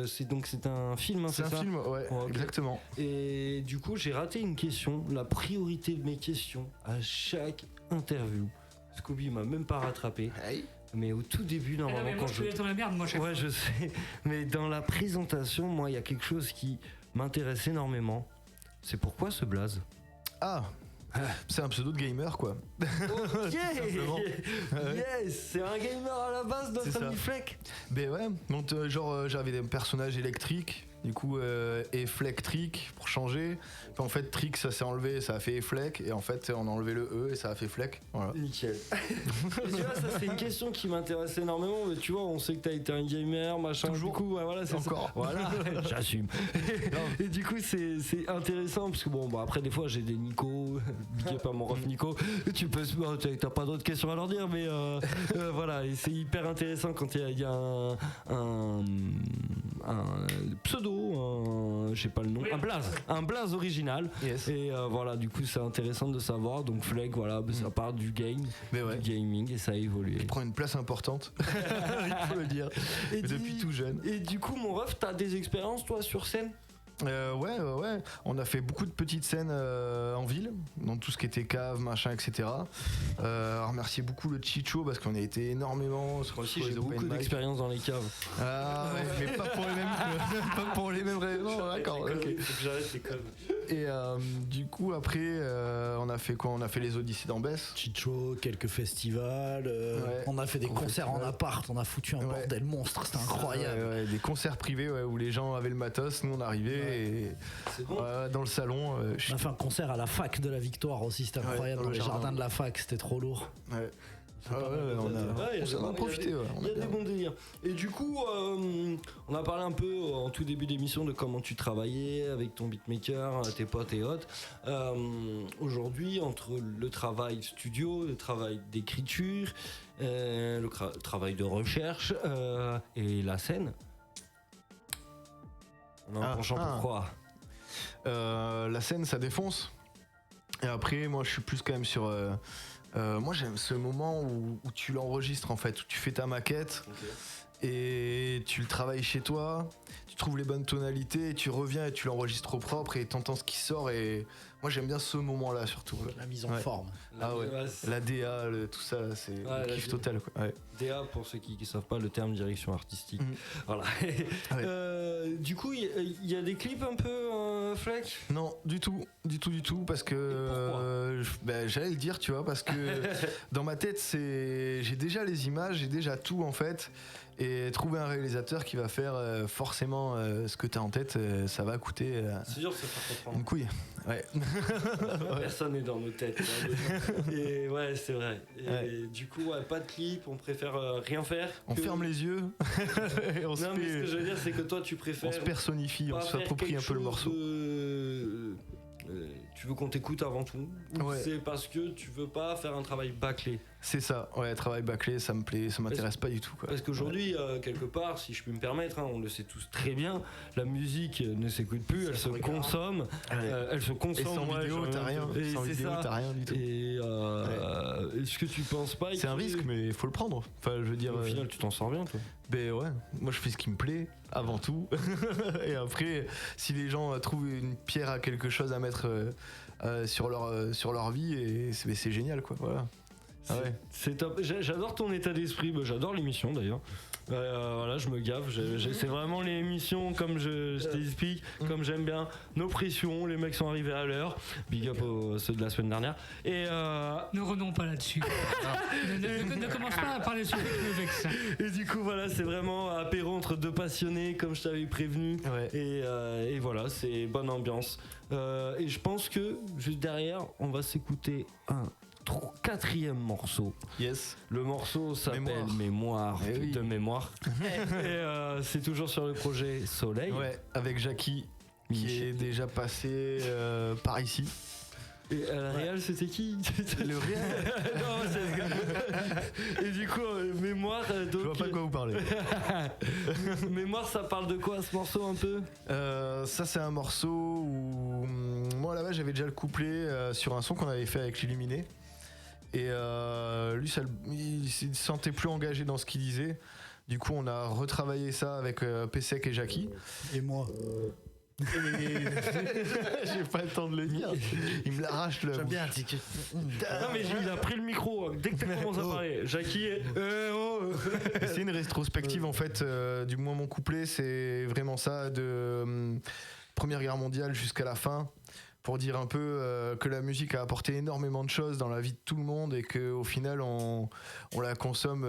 c'est un film, hein, c'est ça? Un film, ouais, okay. Exactement. Et du coup j'ai raté une question, la priorité de mes questions à chaque interview. Scooby m'a même pas rattrapé. Hey. Mais au tout début, normalement, quand je suis dans la merde, moi, chaque fois. je sais. Mais dans la présentation, moi, il y a quelque chose qui m'intéresse énormément. C'est pourquoi ce blaze? Ah. C'est un pseudo de gamer, quoi. Ok. Yes, c'est un gamer à la base, notre ami Fleck. Ben ouais, donc j'avais des personnages électriques, du coup Efflectric pour changer. Puis en fait Trick ça s'est enlevé, ça a fait Efflec, et en fait on a enlevé le E et ça a fait Fleck. Voilà. Nickel. Et tu vois, ça c'est une question qui m'intéresse énormément, mais tu vois, on sait que t'as été un gamer, machin. Toujours. Du coup, voilà, c'est encore. Ça. Voilà, j'assume. Et du coup, c'est intéressant parce que bon, après des fois j'ai des Nico, big up à mon ref Nico. Tu peux, t'as pas d'autres questions à leur dire, mais voilà, et c'est hyper intéressant quand il y a un pseudo, je sais pas le nom, un blaze original. Yes. Et voilà, du coup, c'est intéressant de savoir. Donc, Fleck, voilà, ça part du game, du gaming, et ça a évolué. Il prend une place importante, il faut le dire. Et depuis tout jeune. Et du coup, mon ref, t'as des expériences, toi, sur scène? Ouais. On a fait beaucoup de petites scènes en ville, dans tout ce qui était cave, machin, etc. Remercier beaucoup le Chicho parce qu'on a été énormément sur Moi aussi, les j'ai open beaucoup mic. d'expérience dans les caves. Ah ouais, mais pas pour les mêmes raisons. D'accord. Ok. Faut que j'arrête les connes. Et du coup après, on a fait quoi? On a fait les Odyssées d'Ambès. Chicho, quelques festivals. On a fait des concerts en appart. On a foutu un bordel monstre. C'était incroyable. Des concerts privés où les gens avaient le matos, nous on arrivait. Et bon. dans le salon. On a fait un concert à la fac de la Victoire aussi, c'était incroyable, dans les jardins de la fac, c'était trop lourd. Ouais. On a profité. Il y a des bons délires. Et du coup, on a parlé un peu en tout début d'émission de comment tu travaillais avec ton beatmaker, tes potes et autres. Aujourd'hui, entre le travail studio, le travail d'écriture, le travail de recherche et la scène, on a un penchant pour quoi? La scène, ça défonce. Et après, moi, je suis plus quand même sur... moi, j'aime ce moment où tu l'enregistres, en fait, où tu fais ta maquette et tu le travailles chez toi, tu trouves les bonnes tonalités, et tu reviens et tu l'enregistres au propre et t'entends ce qui sort. Et moi, j'aime bien ce moment-là, surtout. La mise en forme. La DA, tout ça, c'est le kiff total, quoi. Ouais. DA, pour ceux qui ne savent pas le terme, direction artistique. Voilà. Du coup, il y a des clips un peu Fleck? Non, du tout, parce que j'allais le dire, tu vois, parce que dans ma tête, j'ai déjà les images, j'ai déjà tout en fait. Et trouver un réalisateur qui va faire forcément ce que tu as en tête, ça va coûter c'est sûr, ça fait comprendre. une couille. Ouais. Personne n'est dans nos têtes. Et ouais, c'est vrai. Et du coup, pas de clip, on préfère rien faire. On ferme les yeux. Et mais ce que je veux dire, c'est que toi, tu préfères. On se personnifie, on s'approprie un peu le morceau. Tu veux qu'on t'écoute avant tout, ou c'est parce que tu veux pas faire un travail bâclé? C'est ça, ouais, travail bâclé, ça me plaît, ça m'intéresse pas du tout, quoi. Parce qu'aujourd'hui, quelque part, si je puis me permettre, on le sait tous très bien, la musique ne s'écoute plus, elle se consomme. Elle se consomme. Et sans vidéo, t'as rien. Sans vidéo, t'as rien du tout. Et est-ce que tu penses pas c'est un risque, mais il faut le prendre. Enfin, je veux dire. Au final, tu t'en sors bien, toi. Ben ouais, moi je fais ce qui me plaît avant tout. Et après, si les gens trouvent une pierre à quelque chose à mettre sur leur vie, et c'est génial, quoi. Voilà. C'est top. J'adore ton état d'esprit. J'adore l'émission d'ailleurs. Voilà, je me gaffe. C'est vraiment l'émission comme je t'explique, comme j'aime bien. Nos pressions, les mecs sont arrivés à l'heure. Big up aux ceux de la semaine dernière. Et ne renons pas là-dessus. ne commence pas à parler sur le vexe. Et du coup, voilà, c'est vraiment apéro entre deux passionnés, comme je t'avais prévenu. Ouais. Et voilà, c'est bonne ambiance. Et je pense que juste derrière, on va s'écouter un 4e morceau. Yes. Le morceau s'appelle Mémoire de mémoire. Et c'est toujours sur le projet Soleil. Ouais, avec Jackie qui est déjà passé par ici. Et la réal, c'était qui? Le réal. Et du coup, mémoire. Donc, je vois pas de quoi vous parlez. Mémoire, ça parle de quoi ce morceau un peu? Ça, c'est un morceau où moi là-bas j'avais déjà le couplet sur un son qu'on avait fait avec l'Illuminé. Et lui, il se sentait plus engagé dans ce qu'il disait. Du coup, on a retravaillé ça avec Pessec et Jackie. Et moi. J'ai pas le temps de le dire. Il me l'arrache le. J'aime bien. Non mais il a pris le micro dès que tu commences à parler. Jackie est. C'est une rétrospective en fait. Du moins mon couplet, c'est vraiment ça de Première Guerre mondiale jusqu'à la fin. Pour dire un peu que la musique a apporté énormément de choses dans la vie de tout le monde et qu'au final on la consomme,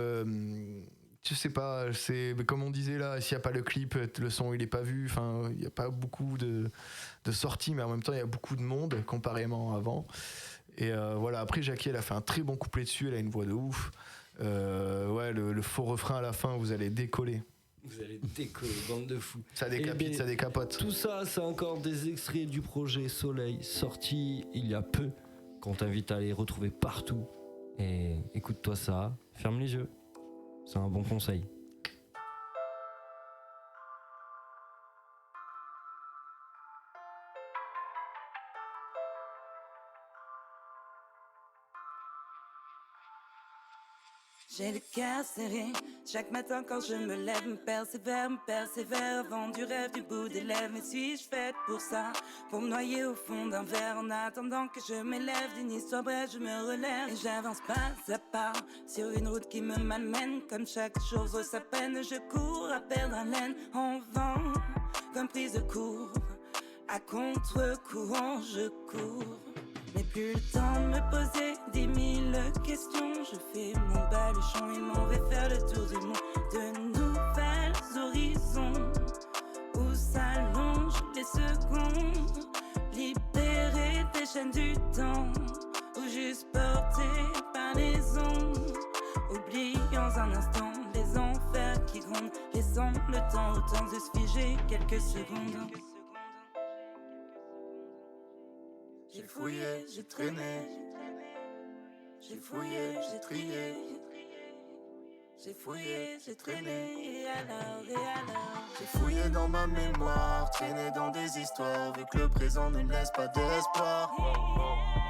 je sais pas, c'est comme on disait là, s'il n'y a pas le clip, le son il est pas vu, enfin il n'y a pas beaucoup de sorties, mais en même temps il y a beaucoup de monde comparément avant. Et voilà, après Jackie elle a fait un très bon couplet dessus, elle a une voix de ouf. Ouais, le faux refrain à la fin, vous allez décoller. Vous allez décoller, bande de fous. Ça décapite, ça décapote. Tout ça, c'est encore des extraits du projet Soleil, sorti il y a peu, qu'on t'invite à les retrouver partout. Et écoute-toi ça, ferme les yeux. C'est un bon conseil. J'ai le cœur serré, chaque matin quand je me lève, me persévère, vent du rêve du bout des lèvres. Mais suis-je faite pour ça, pour me noyer au fond d'un verre, en attendant que je m'élève d'une histoire brève, je me relève. Et j'avance pas à pas, sur une route qui me malmène, comme chaque jour vaut sa peine. Je cours à perdre haleine, en vent, comme prise de court, à contre-courant je cours. Mais plus le temps de me poser 10 000 questions. Je fais mon baluchon et m'en vais faire le tour du monde. De nouvelles horizons où s'allongent les secondes, libérés des chaînes du temps, ou juste portés par les ondes. Oublions un instant les enfers qui grondent, laissant le temps autant de se figer quelques secondes. J'ai fouillé, j'ai traîné, j'ai fouillé, j'ai trié, j'ai fouillé, j'ai traîné, et alors, j'ai fouillé dans ma mémoire, traîné dans des histoires, vu que le présent ne me laisse pas d'espoir.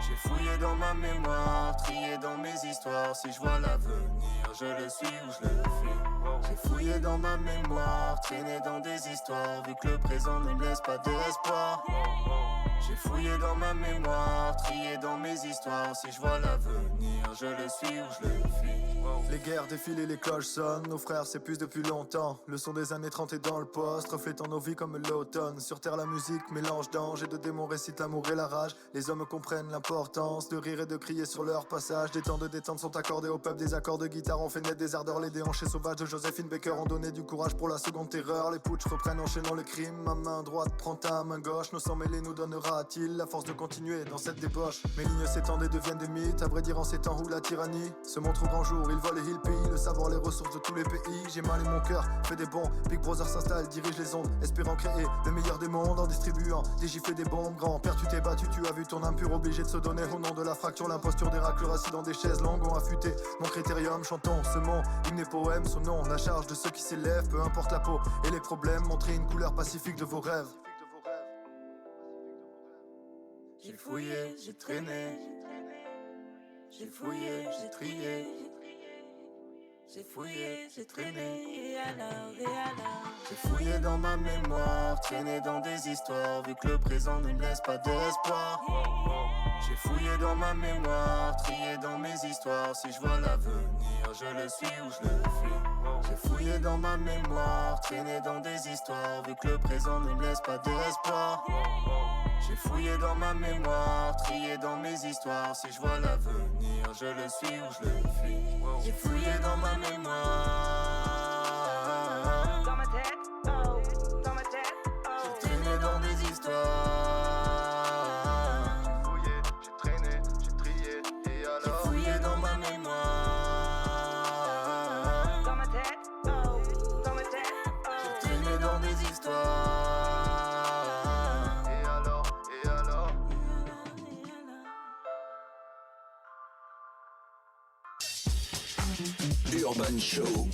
J'ai fouillé dans ma mémoire, trié dans mes histoires, si je vois l'avenir, je le suis ou je le fuis. J'ai fouillé dans ma mémoire, traîné dans des histoires, vu que le présent ne me laisse pas d'espoir. J'ai fouillé dans ma mémoire, trié dans mes histoires, si je vois l'avenir, je le suis ou je le fuis. Les guerres défilent et les cloches sonnent, nos frères s'épuisent depuis longtemps. Le son des années 30 est dans le poste, reflétant nos vies comme l'automne. Sur terre la musique mélange d'anges et de démons récite l'amour et la rage. Les hommes comprennent l'importance de rire et de crier sur leur passage. Des temps de détente sont accordés au peuple, des accords de guitare ont fait naître des ardeurs. Les déhanchés sauvages de Joséphine Baker ont donné du courage pour la seconde terreur. Les putschs reprennent enchaînant le crime, ma main droite prend ta main gauche. Nos sangs mêlés nous donnera-t-il la force de continuer dans cette débauche? Mes lignes s'étendent et deviennent des mythes, à vrai dire en ces temps où la tyrannie se montre au grand jour. Il vois les hills pays, le savoir, les ressources de tous les pays. J'ai mal et mon cœur fait des bons. Big Brother s'installe, dirige les ondes, espérant créer le meilleur des mondes en distribuant des gifles et des bombes. Grand-père, tu t'es battu, tu as vu ton âme pure, obligé de se donner au nom de la fracture, l'imposture des raclures assis dans des chaises longues ont affûté mon critérium. Chantons ce mot, hymne et poème, sonnons la charge de ceux qui s'élèvent, peu importe la peau et les problèmes. Montrez une couleur pacifique de vos rêves. J'ai fouillé, j'ai traîné. J'ai fouillé, j'ai trié. J'ai fouillé, j'ai traîné. Et alors, j'ai fouillé dans ma mémoire, traîné dans des histoires, vu que le présent ne me laisse pas d'espoir. J'ai fouillé dans ma mémoire, trié dans mes histoires. Si je vois l'avenir, je le suis ou je le fuis. J'ai fouillé dans ma mémoire, traîné dans des histoires, vu que le présent ne me laisse pas d'espoir. J'ai fouillé dans ma mémoire, trié dans mes histoires. Si je vois l'avenir, je le suis ou je le fuis. J'ai fouillé dans ma mémoire. dans ma tête, oh, dans ma tête, oh. J'ai traîné dans des histoires. J'ai fouillé, j'ai traîné, j'ai trié. Et alors J'ai fouillé dans ma mémoire. Dans ma tête, oh, dans ma tête, oh. j'ai traîné dans des histoires. Et alors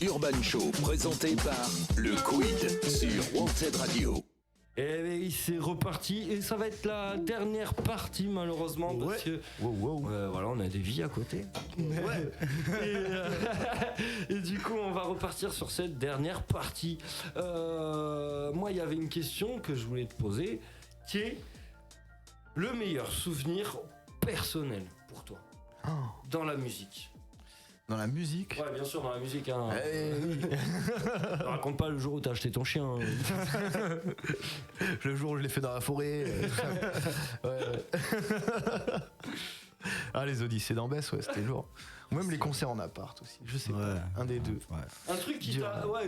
Urban Show, présenté par le Quid sur Wanted Radio. Et oui, c'est reparti et ça va être la dernière partie malheureusement parce que voilà, on a des vies à côté. Et du coup, on va repartir sur cette dernière partie. Moi, il y avait une question que je voulais te poser, qui est le meilleur souvenir personnel pour toi dans la musique. Dans la musique. Ouais, bien sûr, dans la musique. Hein. Oui. Raconte pas le jour où t'as acheté ton chien. Le jour où je l'ai fait dans la forêt. Ouais. Ah, les Odyssées d'Ambès, ouais, c'était lourd. Ou même les concerts en appart aussi, je sais pas. Un des deux. Ouais. Un truc qui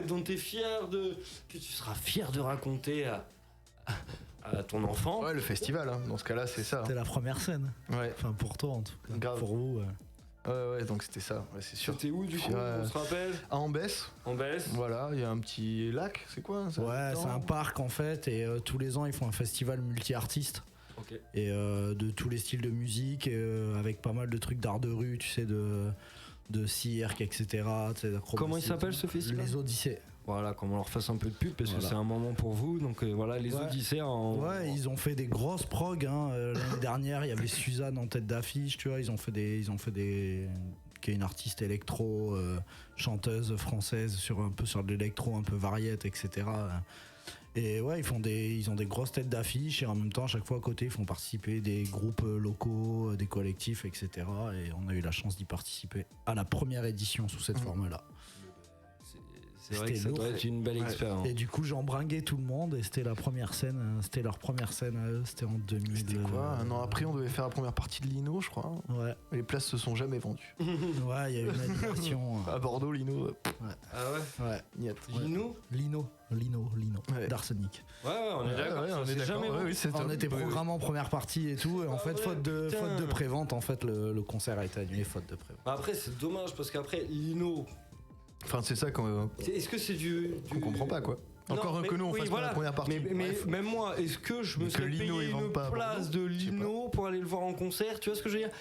dont t'es fier que tu seras fier de raconter à ton enfant. Ouais, le festival, hein. Dans ce cas-là, c'est ça. C'était la première scène. Ouais. Enfin, pour toi en tout cas. Grave. Pour vous. Ouais, donc c'était ça, ouais, c'est sûr. C'était où du coup, on se rappelle? À Ambès. Voilà, il y a un petit lac, c'est quoi ça? Ouais, c'est un parc en fait, et tous les ans ils font un festival multi-artistes. Okay. Et de tous les styles de musique, avec pas mal de trucs d'art de rue, tu sais, de cirque, etc. Comment il s'appelle ce festival? Les Odyssées. Voilà, qu'on leur fasse un peu de pub parce que c'est un moment pour vous. Donc voilà, les Odyssées Ouais, ils ont fait des grosses prog. L'année dernière, il y avait Suzanne en tête d'affiche, tu vois. Ils ont fait des qui est une artiste électro, chanteuse française un peu sur de l'électro, un peu variette, etc. Et ouais, ils ont des grosses têtes d'affiche et en même temps, à chaque fois à côté, ils font participer des groupes locaux, des collectifs, etc. Et on a eu la chance d'y participer à la première édition sous cette forme-là. C'est vrai que ça doit être une belle expérience. Et du coup, j'ai embringué tout le monde et c'était la première scène. C'était leur première scène à eux. C'était en 2000. C'était quoi? Un an après, on devait faire la première partie de Lino, je crois. Ouais. Les places se sont jamais vendues. Ouais, il y a eu une annulation. À Bordeaux, Lino. Ouais. Ah ouais? Ouais. Niet. Lino. Ouais. d'Arsenic. Ouais, on est d'accord. On est jamais d'accord. On était programmé en première partie et tout. Et en fait, faute de prévente, en fait, le concert a été annulé faute de prévente. Après, c'est dommage parce qu'après, Lino. Enfin, c'est ça qu'on. Est-ce que c'est qu'on comprend pas quoi. Encore que nous on fasse pas la première partie. Mais même moi, est-ce que je me serais payé une place de Lino pour aller le voir en concert? Tu vois ce que je veux dire?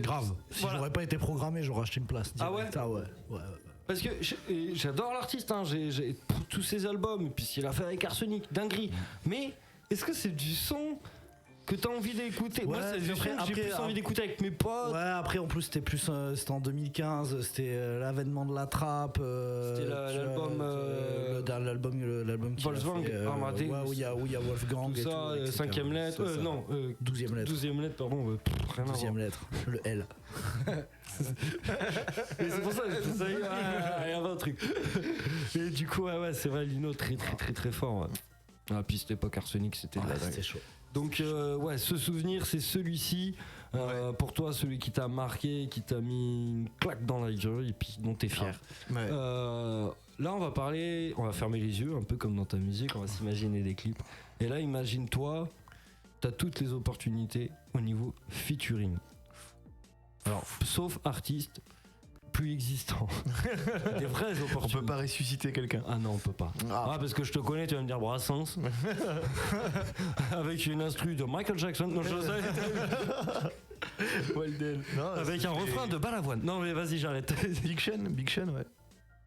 Grave. Si j'aurais pas été programmé, j'aurais acheté une place. Ah ouais? Ah ouais. Parce que j'adore l'artiste, hein. J'ai tous ses albums, et puis ce qu'il a fait avec Arsenic, dinguerie. Mais est-ce que c'est du son que t'as envie d'écouter? Moi, c'est du son que j'ai plus envie d'écouter avec mes potes. Ouais, après en plus c'était en 2015, c'était l'avènement de la trappe. C'était l'album qui Wolfgang, ouais, où il y a Wolfgang tout et ça, tout. 5ème lettre, non, 12ème lettre. 12ème lettre, pardon. 12ème lettre, le L. Et c'est pour ça, il y avait un truc. Et du coup, ouais, c'est vrai, Lino, très fort. Ouais. Ah, puis cette époque Arsenic, c'était c'était chaud. Donc ouais, ce souvenir, c'est celui-ci. Pour toi, celui qui t'a marqué, qui t'a mis une claque dans la gueule et puis dont t'es fier. Ouais. Là, on va fermer les yeux, un peu comme dans ta musique, on va s'imaginer des clips. Et là, imagine-toi, t'as toutes les opportunités au niveau featuring. Alors, sauf artiste, plus existants. Des vraies opportunités. On peut pas ressusciter quelqu'un. Ah non, on peut pas. Ah, parce que je te connais, tu vas me dire Brassens. Avec une instru de Michael Jackson. Non, je sais. Walden. Non, avec un refrain de Balavoine. Non, mais vas-y, j'arrête. Big Sean, ouais.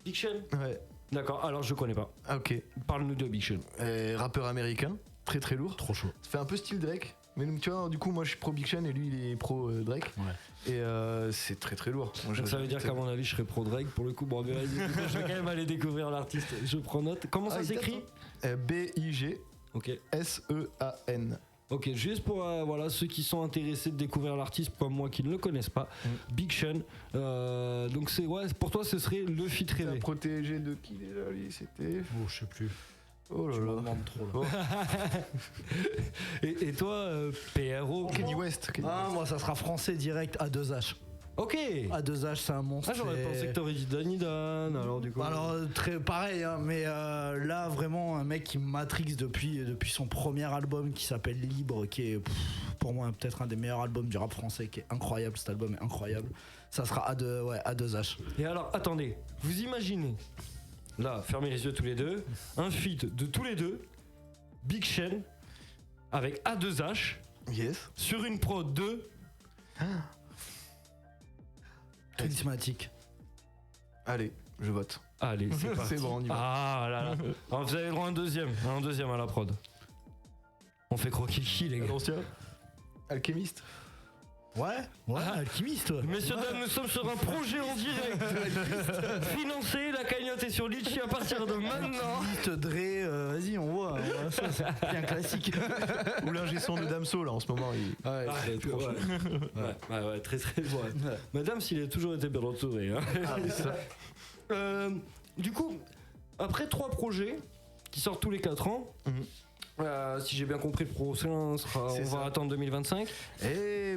Big Sean ? Ouais. D'accord, alors je connais pas. Ah, ok. Parle-nous de Big Sean. Rappeur américain, très très lourd. Trop chaud. Ça fait un peu style Drake. Mais donc, tu vois, du coup, moi je suis pro Big Sean et lui il est pro Drake. Ouais. Et c'est très très lourd. Moi, Donc ça veut dire qu'à mon avis, je serais pro Drake pour le coup. Bon, mais vas-y, je vais quand même aller découvrir l'artiste. Je prends note. Comment ça s'écrit ? B-I-G-S-E-A-N. Ok, juste pour voilà, ceux qui sont intéressés de découvrir l'artiste comme moi qui ne le connaissent pas, Big Sean. Donc c'est pour toi ce serait le feat rêvé. Protégé de qui déjà lui c'était ? Oh, je sais plus. Oh là là. demande trop là. Et toi, PRO ? Kanye West. Moi ça sera français direct A2H. Ok. A2H c'est un monstre. Ah, j'aurais pensé que t'aurais dit Danny Dan, alors du coup. Alors très pareil, hein, mais là vraiment un mec qui matrix depuis son premier album qui s'appelle Libre, qui est pour moi peut-être un des meilleurs albums du rap français, qui est incroyable. Cet album est incroyable. Ça sera A2H. Et alors attendez, vous imaginez là, fermez les yeux tous les deux, un feat de tous les deux, Big Sean avec A2H. Yes. Sur une prod de Twinmatic. Allez, je vote. Allez, c'est parti. C'est bon, on y va. Ah là là. Alors, vous avez le droit à un deuxième à la prod. On fait croquer qui, les gars? Attention. Alchemist. Ouais, alchimiste. Messieurs, dames, nous sommes sur un projet en direct. Financé, la cagnotte est sur Litchi à partir de maintenant. Alchimiste, Dre, vas-y, on voit. Ça, c'est bien classique. Ou l'ingé son de Damso, là, en ce moment. Ouais, très très bon. Madame, s'il a toujours été bien entouré. Hein. Ah, ça. Du coup, après 3 projets qui sortent tous les 4 ans, si j'ai bien compris, le prochain on va attendre 2025.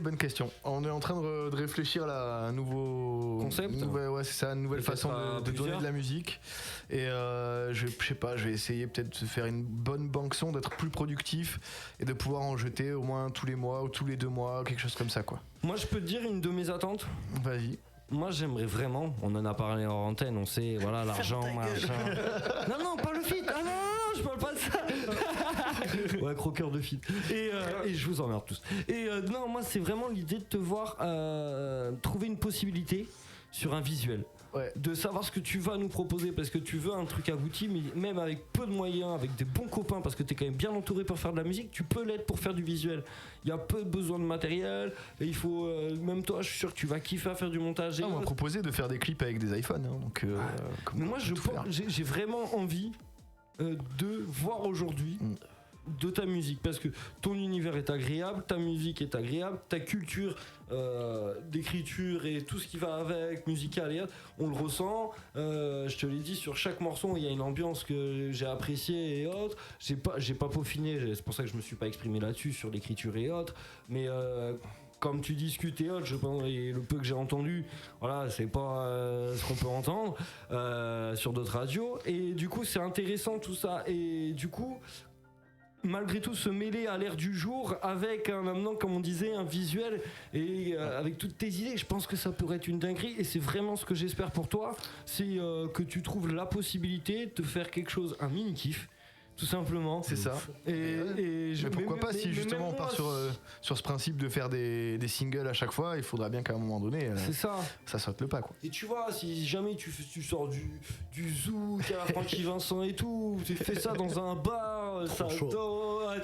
Bonne question. On est en train de réfléchir à un nouveau concept. C'est ça, une nouvelle façon de donner de la musique. Et je sais pas, je vais essayer peut-être de faire une bonne banque son, d'être plus productif et de pouvoir en jeter au moins tous les mois ou tous les 2 mois, quelque chose comme ça, quoi. Moi, je peux te dire une de mes attentes. Vas-y. Moi, j'aimerais vraiment, on en a parlé en antenne, on sait, voilà, l'argent, machin. Non, pas le feat. Ah non, je parle pas de ça. Ouais, croqueur de feat. Et je vous emmerde tous. Et non, moi, c'est vraiment l'idée de te voir trouver une possibilité sur un visuel. Ouais. De savoir ce que tu vas nous proposer, parce que tu veux un truc abouti, mais même avec peu de moyens, avec des bons copains, parce que t'es quand même bien entouré pour faire de la musique, tu peux l'être pour faire du visuel. Il y a peu de besoin de matériel, et il faut, même toi, je suis sûr que tu vas kiffer à faire du montage. On m'a proposé de faire des clips avec des iPhones, hein, donc. Mais moi, j'ai vraiment envie de voir aujourd'hui. De ta musique, parce que ton univers est agréable, ta musique est agréable, ta culture d'écriture et tout ce qui va avec, musical et autres, on le ressent. Je te l'ai dit, sur chaque morceau, il y a une ambiance que j'ai appréciée et autres. J'ai pas peaufiné, c'est pour ça que je me suis pas exprimé là-dessus sur l'écriture et autres, mais comme tu discutes et autres, je pense, et le peu que j'ai entendu, voilà, c'est pas ce qu'on peut entendre sur d'autres radios, et du coup c'est intéressant tout ça, et du coup malgré tout se mêler à l'ère du jour avec un amenant, comme on disait, un visuel et avec toutes tes idées, je pense que ça pourrait être une dinguerie, et c'est vraiment ce que j'espère pour toi, c'est que tu trouves la possibilité de faire quelque chose, un mini kiff, tout simplement. C'est ça. Mais pourquoi pas, si justement on part sur ce principe de faire des singles à chaque fois, il faudra bien qu'à un moment donné ça saute le pas, quoi. Et tu vois, si jamais tu sors du zoo, qu'il y a Francky Vincent et tout, tu fais ça dans un bar, ça tu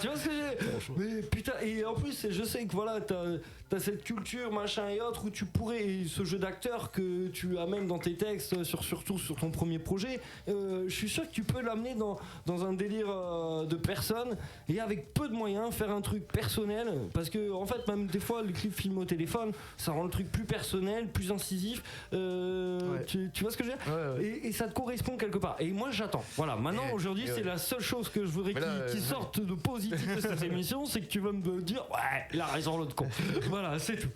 vois ce que j'ai. Mais putain, et en plus je sais que voilà, t'as cette culture machin et autres où tu pourrais, et ce jeu d'acteur que tu amènes dans tes textes, surtout sur ton premier projet, je suis sûr que tu peux l'amener dans un délire de personnes, et avec peu de moyens faire un truc personnel, parce que en fait même des fois les clips filmés au téléphone ça rend le truc plus personnel, plus incisif, tu vois ce que je veux dire, ouais. Et ça te correspond quelque part, et moi j'attends, voilà, maintenant aujourd'hui c'est la seule chose que je voudrais qui sorte de positif de cette émission, c'est que tu vas me dire ouais il a raison l'autre con. Voilà, c'est tout.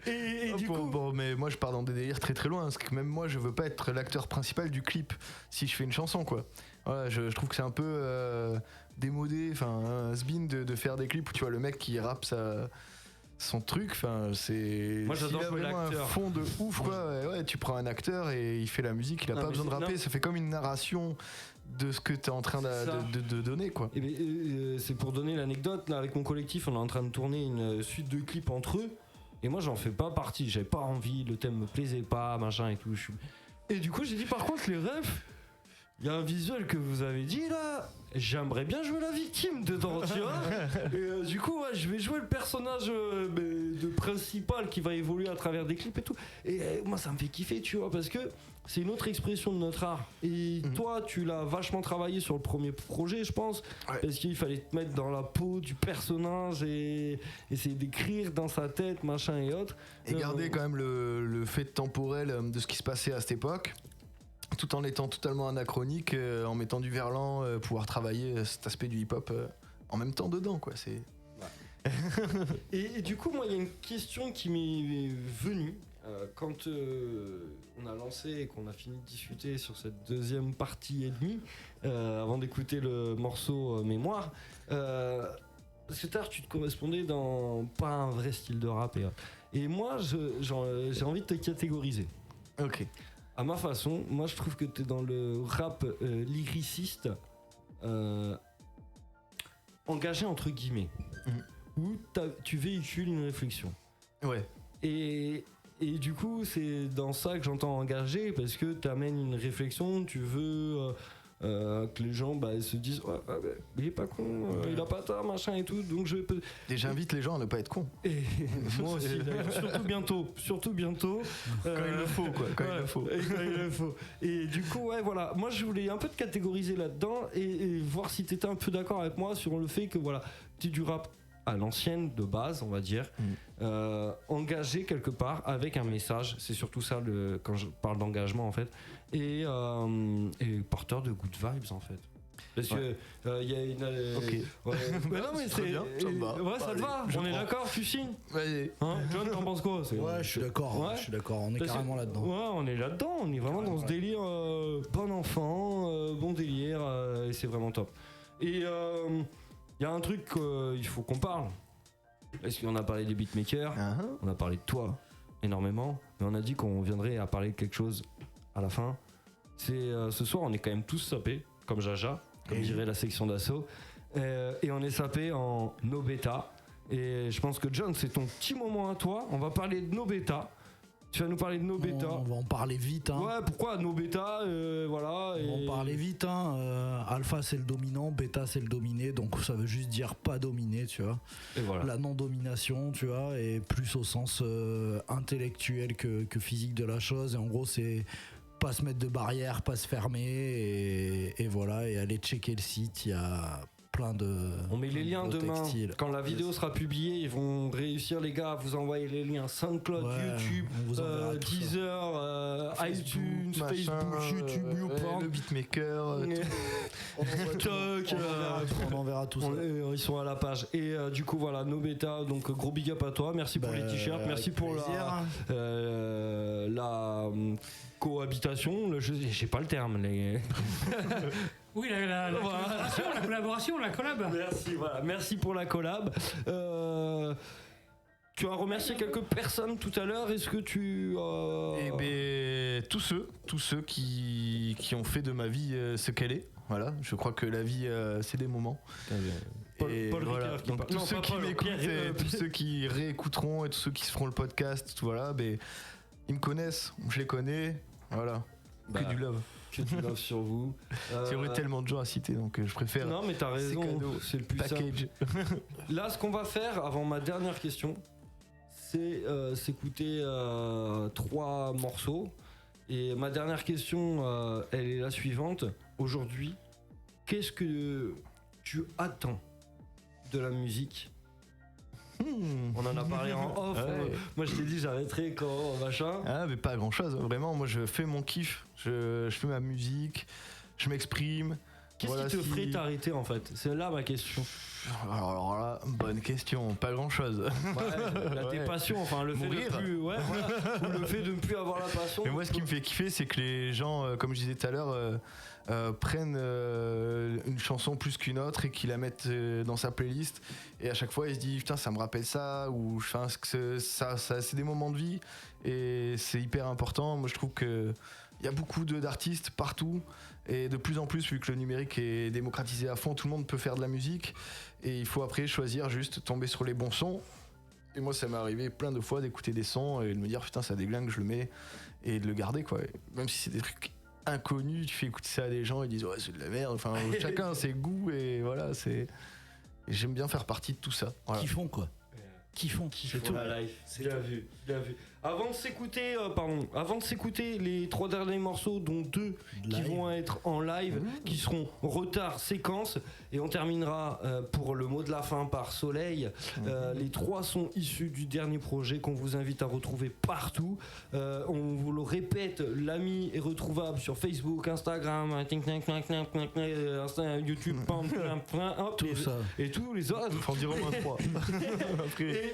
Et du coup... Bon, mais moi je pars dans des délires très très loin, parce que même moi je veux pas être l'acteur principal du clip si je fais une chanson, quoi. Voilà, je trouve que c'est un peu démodé, enfin has-been de faire des clips où tu vois le mec qui rappe son truc, enfin c'est. Moi, j'adore s'il a jouer vraiment un l'acteur. fond de ouf, quoi. Ouais, tu prends un acteur et il fait la musique, il a Non, pas mais besoin de c'est- rapper, non. ça fait comme une narration de ce que t'es en train C'est ça. de donner, quoi. Et c'est pour donner l'anecdote, là, avec mon collectif, on est en train de tourner une suite de clips entre eux. Et moi, j'en fais pas partie. J'avais pas envie, le thème me plaisait pas, machin et tout. Et du coup, j'ai dit, par contre, les refs, il y a un visuel que vous avez dit là. J'aimerais bien jouer la victime dedans, tu vois. Et du coup, ouais, je vais jouer le personnage de principal qui va évoluer à travers des clips et tout. Et moi, ça me fait kiffer, tu vois, parce que c'est une autre expression de notre art. Et toi, tu l'as vachement travaillé sur le premier projet, je pense, parce qu'il fallait te mettre dans la peau du personnage et essayer d'écrire dans sa tête, machin et autres. Et garder quand même le fait temporel de ce qui se passait à cette époque, tout en étant totalement anachronique, en mettant du verlan, pouvoir travailler cet aspect du hip-hop en même temps dedans, quoi. C'est... Et du coup, moi, il y a une question qui m'est venue quand on a lancé et qu'on a fini de discuter sur cette deuxième partie et demie, avant d'écouter le morceau Mémoire. Parce que tard, tu te correspondais dans pas un vrai style de rap. Et moi, j'ai envie de te catégoriser. Ok. À ma façon, moi, je trouve que tu es dans le rap lyriciste engagé entre guillemets. Où tu véhicules une réflexion. Ouais. Et du coup, c'est dans ça que j'entends engagé, parce que tu amènes une réflexion, tu veux que les gens se disent ouais, il est pas con, il a pas tort, machin et tout, donc je peux. Et j'invite les gens à ne pas être cons. Et moi aussi, d'ailleurs, surtout bientôt. Quand il le faut, quoi. Quand il le faut. Et quand il le faut. Et du coup, ouais, voilà. Moi, je voulais un peu te catégoriser là-dedans et voir si tu étais un peu d'accord avec moi sur le fait que, voilà, tu es du rap à l'ancienne de base, on va dire, engagé quelque part avec un message. C'est surtout ça quand je parle d'engagement en fait, et porteur de good vibes en fait. Parce que il y a une. Ok. Ouais. Mais non mais c'est. bien, ça me va. Ouais, ça te va. On est d'accord, tu signes. Vas-y. Hein, John, t'en penses quoi? Ouais, je suis d'accord. Ouais. Je suis d'accord. On est Parce que- carrément là-dedans. Ouais, on est là-dedans. On est vraiment dans ce délire bon enfant, bon délire, et c'est vraiment top. Et il y a un truc qu'il faut qu'on parle. Parce qu'on a parlé des beatmakers, on a parlé de toi énormément, mais on a dit qu'on viendrait à parler de quelque chose à la fin. C'est ce soir, on est quand même tous sapés, comme Jaja, comme dirait la section d'assaut, et on est sapés en no bêta. Et je pense que John, c'est ton petit moment à toi. On va parler de no bêta. Tu vas nous parler de no bêta. On va en parler vite. Hein. Ouais, pourquoi no bêta, voilà. On va en parler vite. Hein. Alpha c'est le dominant, bêta c'est le dominé, donc ça veut juste dire pas dominer, tu vois. Et voilà. La non-domination, tu vois, et plus au sens intellectuel que physique de la chose. Et en gros, c'est pas se mettre de barrière, pas se fermer, et voilà, et aller checker le site. Il y a plein de. On met les liens de demain. textiles. Quand la vidéo sera publiée, ils vont réussir, les gars, à vous envoyer les liens SoundCloud, Ouais, YouTube, on vous enverra tout ça. Deezer, iTunes, Machin, Facebook, YouTube, YouPorn. le beatmaker. TikTok, On enverra tout ça. ils sont à la page. Et du coup, voilà, no bêta. Donc, gros big up à toi. Merci pour les t-shirts. Merci avec pour plaisir. la cohabitation. J'ai pas le terme. Oui, la collaboration, la collab. Merci, voilà. Merci pour la collab. Tu as remercié quelques personnes tout à l'heure. Est-ce que tu... Eh ben, tous ceux qui ont fait de ma vie ce qu'elle est. Voilà, je crois que la vie, c'est des moments. Et Paul voilà. Ricoeur qui Donc parle. tous Non, ceux pas qui Paul, m'écoutent Pierre, et tous ceux qui réécouteront et tous ceux qui se feront le podcast, voilà, ben, ils me connaissent, je les connais, voilà. Bah, que du love. Que du love sur vous. Il y aurait tellement de gens à citer, donc je préfère. Non, mais t'as raison, cadeaux, c'est le plus package. simple. Là, ce qu'on va faire avant ma dernière question, c'est s'écouter 3 morceaux. Et ma dernière question, elle est la suivante. Aujourd'hui, qu'est-ce que tu attends de la musique? On en a parlé en off. Ouais. Moi, je t'ai dit, j'arrêterai quand machin. Ah, mais pas grand chose, vraiment. Moi, je fais mon kiff, je fais ma musique, je m'exprime. Qu'est-ce Voilà, qui te si- ferait t'arrêter en fait? C'est là ma question. Alors là, bonne question, pas grand chose. Ouais, la tes passions, enfin le fait Mourir. de plus, ouais, voilà, ou le fait de ne plus avoir la passion. Mais moi, ce qui me fait kiffer, c'est que les gens, comme je disais tout à l'heure, prennent une chanson plus qu'une autre et qu'ils la mettent dans sa playlist. Et à chaque fois, ils se disent putain, ça me rappelle ça, ou enfin, c'est des moments de vie et c'est hyper important. Moi, je trouve que il y a beaucoup d'artistes partout et de plus en plus, vu que le numérique est démocratisé à fond, tout le monde peut faire de la musique et il faut après choisir juste tomber sur les bons sons. Et moi, ça m'est arrivé plein de fois d'écouter des sons et de me dire putain, ça déglingue, je le mets et de le garder quoi. Même si c'est des trucs inconnus, tu fais écouter ça à des gens, ils disent ouais, c'est de la merde. Enfin, chacun a ses goûts et voilà, c'est. Et j'aime bien faire partie de tout ça. Voilà. Kiffons quoi. Kiffons. C'est tout. La live. Bien vu, bien vu. Avant de s'écouter les 3 derniers morceaux, dont 2 qui vont être en live, qui seront retard séquence, et on terminera pour le mot de la fin par Soleil. Les 3 sont issus du dernier projet qu'on vous invite à retrouver partout. On vous le répète, l'ami est retrouvable sur Facebook, Instagram, YouTube, Tout ça. et tous les autres. Faut en dire au moins 3. Après.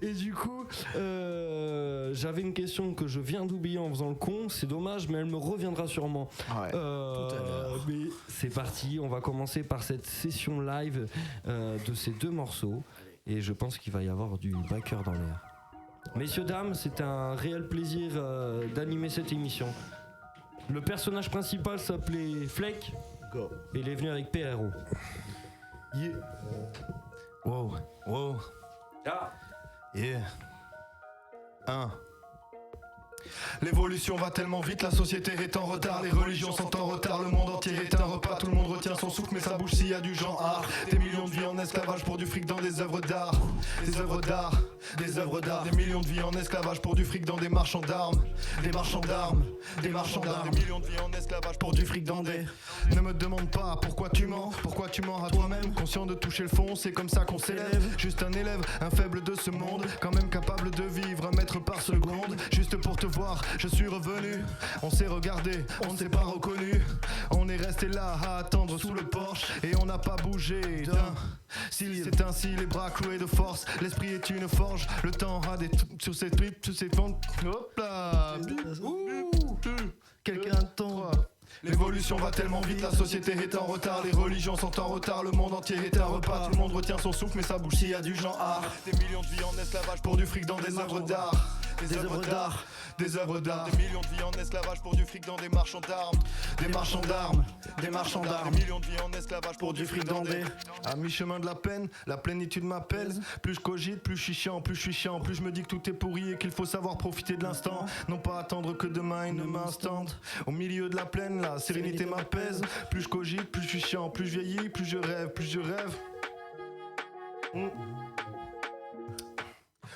Et du coup, j'avais une question que je viens d'oublier en faisant le con. C'est dommage, mais elle me reviendra sûrement. Ouais, tout à l'heure. Mais c'est parti. On va commencer par cette session live de ces 2 morceaux. Et je pense qu'il va y avoir du backer dans l'air. Messieurs, dames, c'est un réel plaisir d'animer cette émission. Le personnage principal s'appelait Fleck. Go. Et il est venu avec PRO. Yeah. Wow. Ah. Yeah. 1. L'évolution va tellement vite, la société est en retard, les religions sont en retard, le monde entier est un repas, tout le monde retient son souffle mais sa bouche s'il y a du genre art. Des millions de vies en esclavage pour du fric dans des œuvres d'art. Des œuvres d'art, des œuvres d'art. Des millions de vies en esclavage pour du fric dans des marchands d'armes. Des marchands d'armes, des marchands d'armes. Des millions de vies en esclavage pour du fric dans des... Ne me demande pas pourquoi tu mens à toi-même. Conscient de toucher le fond, c'est comme ça qu'on s'élève. Juste un élève, un faible de ce monde, quand même capable de vivre un mètre par seconde. Juste pour te voir, je suis revenu. On s'est regardé, on ne s'est pas reconnu. On est resté là à attendre sous le porche et on n'a pas bougé d'un cil. C'est ainsi les bras cloués de force. L'esprit est une forge. Le temps a des sur ses tripes, sur ses fentes. Hop là. Quelqu'un tombe. L'évolution va tellement vite, la société est en retard, les religions sont en retard, le monde entier est un repas, tout le monde retient son souffle mais sa bouche s'il y a du genre art. Des millions de vies en esclavage pour du fric dans des œuvres d'art. Des œuvres d'art, des œuvres d'art. Des millions de vies en esclavage pour du fric dans des marchands d'armes. Des marchands d'armes, des marchands d'armes. Des millions de vies en esclavage pour du fric dans des... À mi-chemin de la peine, la plénitude m'appelle. Plus je cogite, plus je suis chiant, plus je me dis que tout est pourri et qu'il faut savoir profiter de l'instant. Non pas attendre que demain une main instante. Au milieu de la plaine, la sérénité m'apaise. Plus je cogite, plus je suis chiant, plus je vieillis, plus je rêve,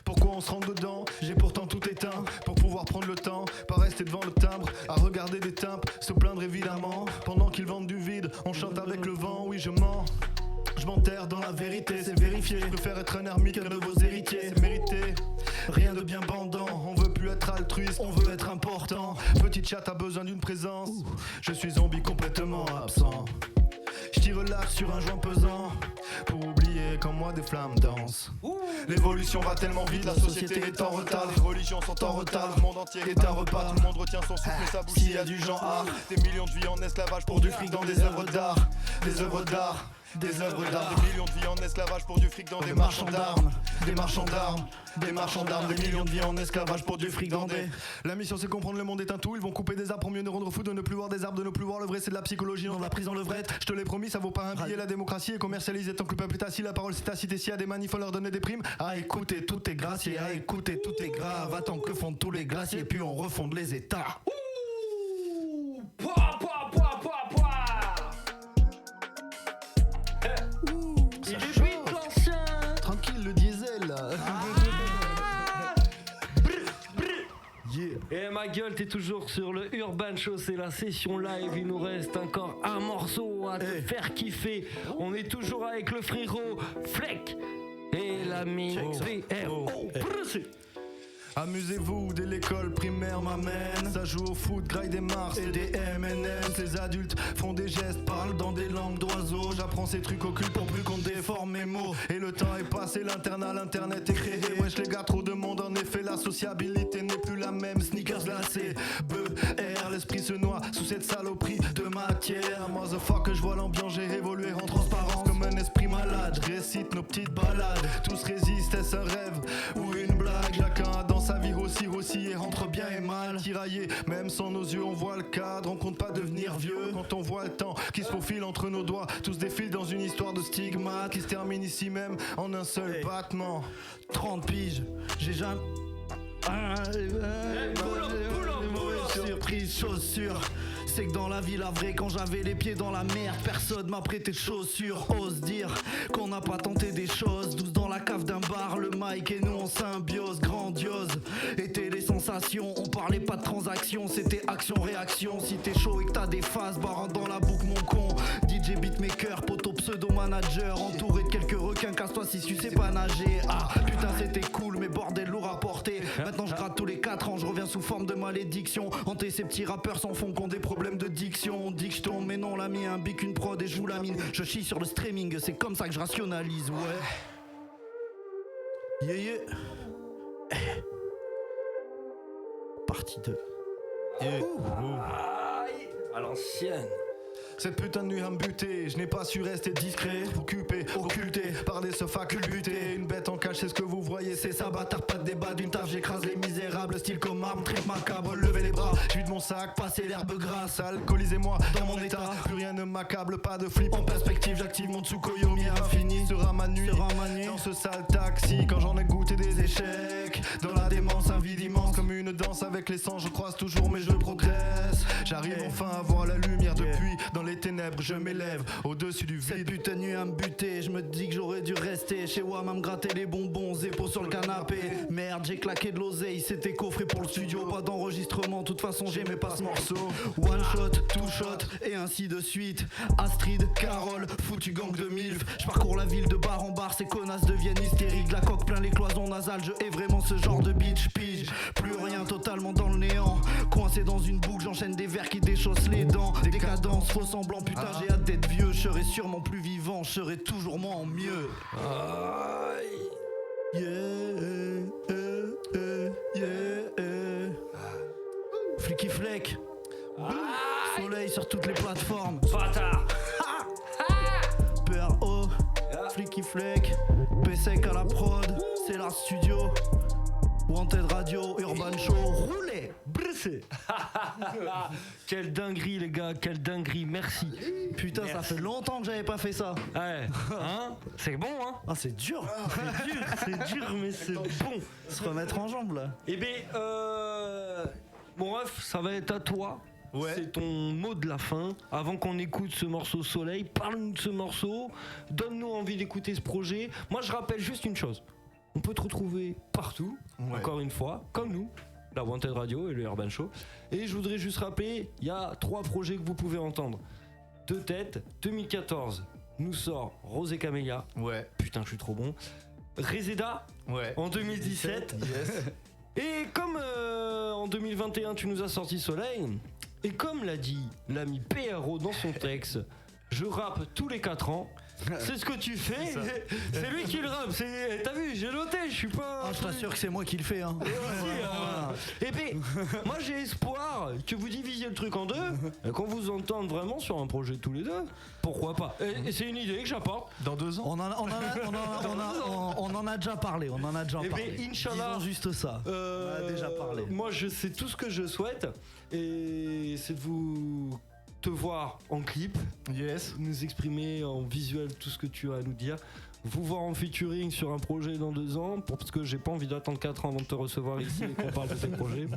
Pourquoi on se rentre dedans? J'ai pourtant tout éteint pour pouvoir prendre le temps, pas rester devant le timbre, à regarder des timbres, se plaindre évidemment. Pendant qu'ils vendent du vide, on chante avec le vent, oui je mens. Je m'enterre dans la vérité, c'est vérifié. Je préfère être un ermite qu'un de vos héritiers, c'est mérité. Rien de bien bandant, on veut plus être altruiste, on veut être important. Petite chatte a besoin d'une présence, je suis zombie complètement absent. Je tire l'axe sur un joint pesant pour oublier quand moi des flammes dansent. L'évolution va tellement vite, la société est en retard, les religions sont en retard, le monde entier est un repas, tout le monde retient son souffle et sa bouche s'il y a du genre art. Des millions de vies en esclavage pour du fric dans des œuvres d'art. Des œuvres d'art, des œuvres d'art. Des millions de vies en esclavage pour du fric dans des marchands d'armes. Des marchands d'armes, des marchands d'armes. Des millions de vies en esclavage pour du fric dans des... La mission c'est comprendre le monde est un tout. Ils vont couper des arbres pour mieux nous rendre fous, de ne plus voir des arbres, de ne plus voir le vrai. C'est de la psychologie dans la prison levrette. Je te l'ai promis, ça vaut pas un billet. La démocratie est commercialisée tant que le peuple est assis. La parole c'est tacite et s'il y a des manifs, faut leur donner des primes. À écouter tout est gracié, à écouter tout est grave. Attends que fondent tous les glaciers puis on refonde les états. Il est vite l'ancien. Tranquille le diesel là. Et ma gueule, t'es toujours sur le Urban Show, c'est la session live. Il nous reste encore un morceau à te faire kiffer. On est toujours avec le frérot Fleck et l'ami PRO. Amusez-vous, dès l'école primaire m'amène. Ça joue au foot, graille des Mars et des M&M's. Les adultes font des gestes, parlent dans des langues d'oiseaux. J'apprends ces trucs occultes pour plus qu'on déforme mes mots. Et le temps est passé, l'internat, l'internet est créé. Wesh les gars, trop de monde, en effet la sociabilité n'est plus la même. Sneakers glacés, BR, l'esprit se noie sous cette saloperie de matière. Motherfucker, je vois l'ambiance, j'ai évolué en transparence comme un esprit malade. Je récite nos petites balades, tous résistent, est-ce un rêve ou une blague? Chacun a dans sa vie aussi et rentre bien et mal. Tiraillé, même sans nos yeux on voit le cadre. On compte pas devenir vieux quand on voit le temps qui se faufile entre nos doigts. Tous défilent dans une histoire de stigmate qui se termine ici même en un seul battement. 30 piges, j'ai jamais... Surprise, chaussures. C'est que dans la vie, la vraie, quand j'avais les pieds dans la merde, personne m'a prêté de chaussures. Ose dire qu'on n'a pas tenté des choses. 12 dans la cave d'un bar, le mic et nous en symbiose. Grandiose étaient les sensations. On parlait pas de transactions, c'était action-réaction. Si t'es chaud et que t'as des phases, bah rentre dans la boucle mon con. DJ beatmaker, poteau pseudo-manager. Entouré de quelques requins, casse-toi si tu sais pas nager. Ah putain c'était cool mais bordel lourd à porter. Maintenant je gratte tous les 4 ans, je reviens sous forme de malédiction. Hanter ces petits rappeurs sans fond qui ont des problèmes de diction. On dit que je tombe mais non l'ami, un bic, une prod et je vous la mine. Je chie sur le streaming, c'est comme ça que je rationalise, ouais. Yeah yeah. Partie 2. À l'ancienne. Cette putain de nuit à me buter, je n'ai pas su rester discret, occupé, occulté par des facultés. Une bête en cage, c'est ce que vous voyez, c'est ça, bâtard, pas de débat. D'une taf, j'écrase les misérables, style comme arme, trip macabre. Levez les bras, je vide mon sac, passer l'herbe grasse, alcoolisez-moi dans mon état. Plus rien ne m'accable, pas de flip en perspective, j'active mon Tsukuyomi infini. Sera ma nuit dans ce sale taxi, quand j'en ai goûté des échecs. Dans la démence, un vide immense, comme une danse avec les sangs, je croise toujours mais je progresse. J'arrive enfin à voir la lumière depuis dans les ténèbres, je m'élève au-dessus du vide. Cette putain de nuit à me buter, je me dis que j'aurais dû rester chez Wam à me gratter les bonbons, zépo sur le canapé. Merde, j'ai claqué de l'oseille, c'était coffré pour le studio, pas d'enregistrement, de toute façon j'aimais pas ce morceau. One shot, two shot, et ainsi de suite. Astrid, Carole, foutu gang de milf. Je parcours la ville de bar en bar, ces connasses deviennent hystériques. La coque plein les cloisons nasales, je hais vraiment ce genre de bitch pige. Plus rien, totalement dans le néant. Coincé dans une boucle, j'enchaîne des vers qui déchaussent les dents. Décadence, faux semblant, putain j'ai hâte d'être vieux. Je serai sûrement plus vivant, je serai toujours moins en mieux. Flicky Fleck. Soleil sur toutes les plateformes. Bâtard. PRO, Flicky Fleck. P-Sec à la prod, c'est la studio. Wanted Radio, Urban Show, roulez, brissez. Quelle dinguerie les gars, quelle dinguerie, merci. Putain, merci. Ça fait longtemps que j'avais pas fait ça. Ouais, hein? C'est bon, hein? Ah, c'est dur. C'est dur, mais c'est bon. Se remettre en jambe là. Eh bien, mon ref, ça va être à toi. Ouais. C'est ton mot de la fin. Avant qu'on écoute ce morceau Soleil, parle-nous de ce morceau. Donne-nous envie d'écouter ce projet. Moi, je rappelle juste une chose. On peut te retrouver partout, encore une fois, comme nous, la Wanted Radio et le Urban Show. Et je voudrais juste rappeler, il y a 3 projets que vous pouvez entendre. Deux têtes, 2014, nous sort Rose et Camélia. Ouais. Putain, je suis trop bon. Reseda, en 2017. Yes. Et comme en 2021, tu nous as sorti Soleil, et comme l'a dit l'ami PRO dans son texte, je rappe tous les 4 ans. C'est ce que tu fais, c'est lui qui le rappe. T'as vu, j'ai noté, je suis pas. Ah, je t'assure que c'est moi qui le fais. Hein. Et puis, moi j'ai espoir que vous divisiez le truc en 2, et qu'on vous entende vraiment sur un projet tous les 2. Pourquoi pas? Et c'est une idée que j'apporte. Dans 2 ans. On en a déjà parlé. On en a déjà parlé. Et Inch'Allah. Disons juste ça. On en a déjà parlé. Moi, je sais tout ce que je souhaite, et c'est de vous te voir en clip, nous exprimer en visuel tout ce que tu as à nous dire, vous voir en featuring sur un projet dans 2 ans, parce que j'ai pas envie d'attendre 4 ans avant de te recevoir ici et qu'on parle de tes projets.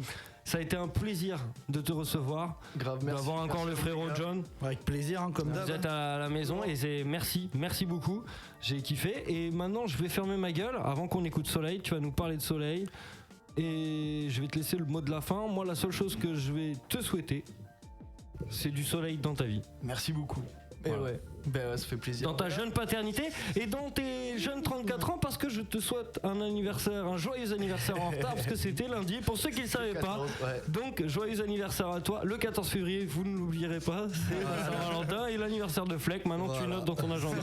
Ça a été un plaisir de te recevoir. Grave, merci. D'avoir encore le frérot John. Avec plaisir, hein, comme d'hab. Vous êtes à la maison et c'est merci beaucoup. J'ai kiffé. Et maintenant, je vais fermer ma gueule avant qu'on écoute Soleil. Tu vas nous parler de Soleil. Et je vais te laisser le mot de la fin. Moi, la seule chose que je vais te souhaiter, c'est du soleil dans ta vie. Merci beaucoup. Et Voilà. ouais, ben ouais, ça fait plaisir. Dans ta jeune paternité et dans tes jeunes 34 ans, parce que je te souhaite un joyeux anniversaire en retard, parce que c'était lundi, pour ceux qui ne le savaient pas. 14, ouais. Donc, joyeux anniversaire à toi. Le 14 février, vous ne l'oublierez pas, c'est la Saint-Valentin et l'anniversaire de Fleck. Maintenant, tu notes dans ton agenda.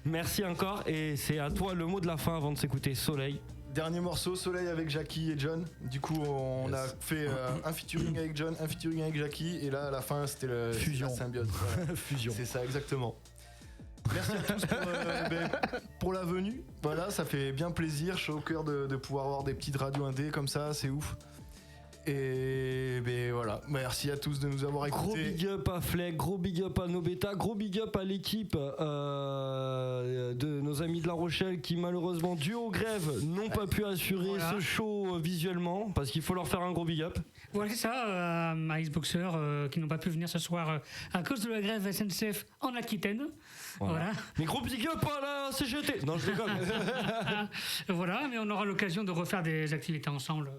Merci encore, et c'est à toi le mot de la fin avant de s'écouter Soleil. Dernier morceau, Soleil avec Jackie et John. Du coup, on a fait un featuring avec John, un featuring avec Jackie, et là, à la fin, c'était Fusion. la symbiote. Voilà. Fusion. C'est ça, exactement. Merci à tous pour la venue. Voilà, ça fait bien plaisir. Je suis au cœur de pouvoir avoir des petites radios indé comme ça, c'est ouf. Et ben voilà, merci à tous de nous avoir Gros écoutés. big up à Fleck, gros big up à Nobeta, gros big up à l'équipe de nos amis de La Rochelle qui malheureusement dû aux grèves n'ont pas pu assurer ce show visuellement, parce qu'il faut leur faire un gros big up. Voilà, c'est ça, à Iceboxer qui n'ont pas pu venir ce soir à cause de la grève SNCF en Aquitaine. Voilà. Mais gros big up à la CGT. Non, je déconne. Voilà, mais on aura l'occasion de refaire des activités ensemble.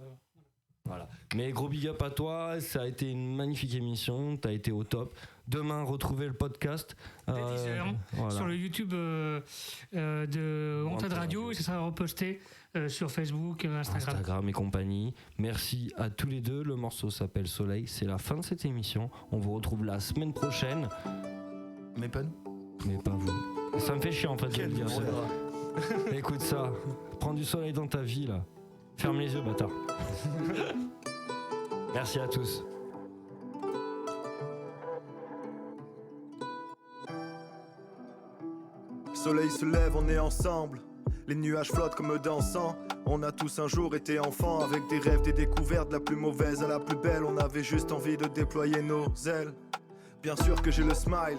Voilà. Mais gros big up à toi, ça a été une magnifique émission, t'as été au top. Demain, retrouvez le podcast. Dès 10h, voilà. sur le YouTube de Wanted Radio, et ça sera reposté sur Facebook, Instagram et compagnie. Merci à tous les deux. Le morceau s'appelle Soleil. C'est la fin de cette émission. On vous retrouve la semaine prochaine. Mais pas nous. Mais pas vous. Ça me fait chier en fait de le dire. Écoute ça. Prends du soleil dans ta vie là. Ferme les yeux, bâtard. Merci à tous. Le soleil se lève, on est ensemble. Les nuages flottent comme dansant. On a tous un jour été enfants, avec des rêves, des découvertes, de la plus mauvaise à la plus belle. On avait juste envie de déployer nos ailes. Bien sûr que j'ai le smile,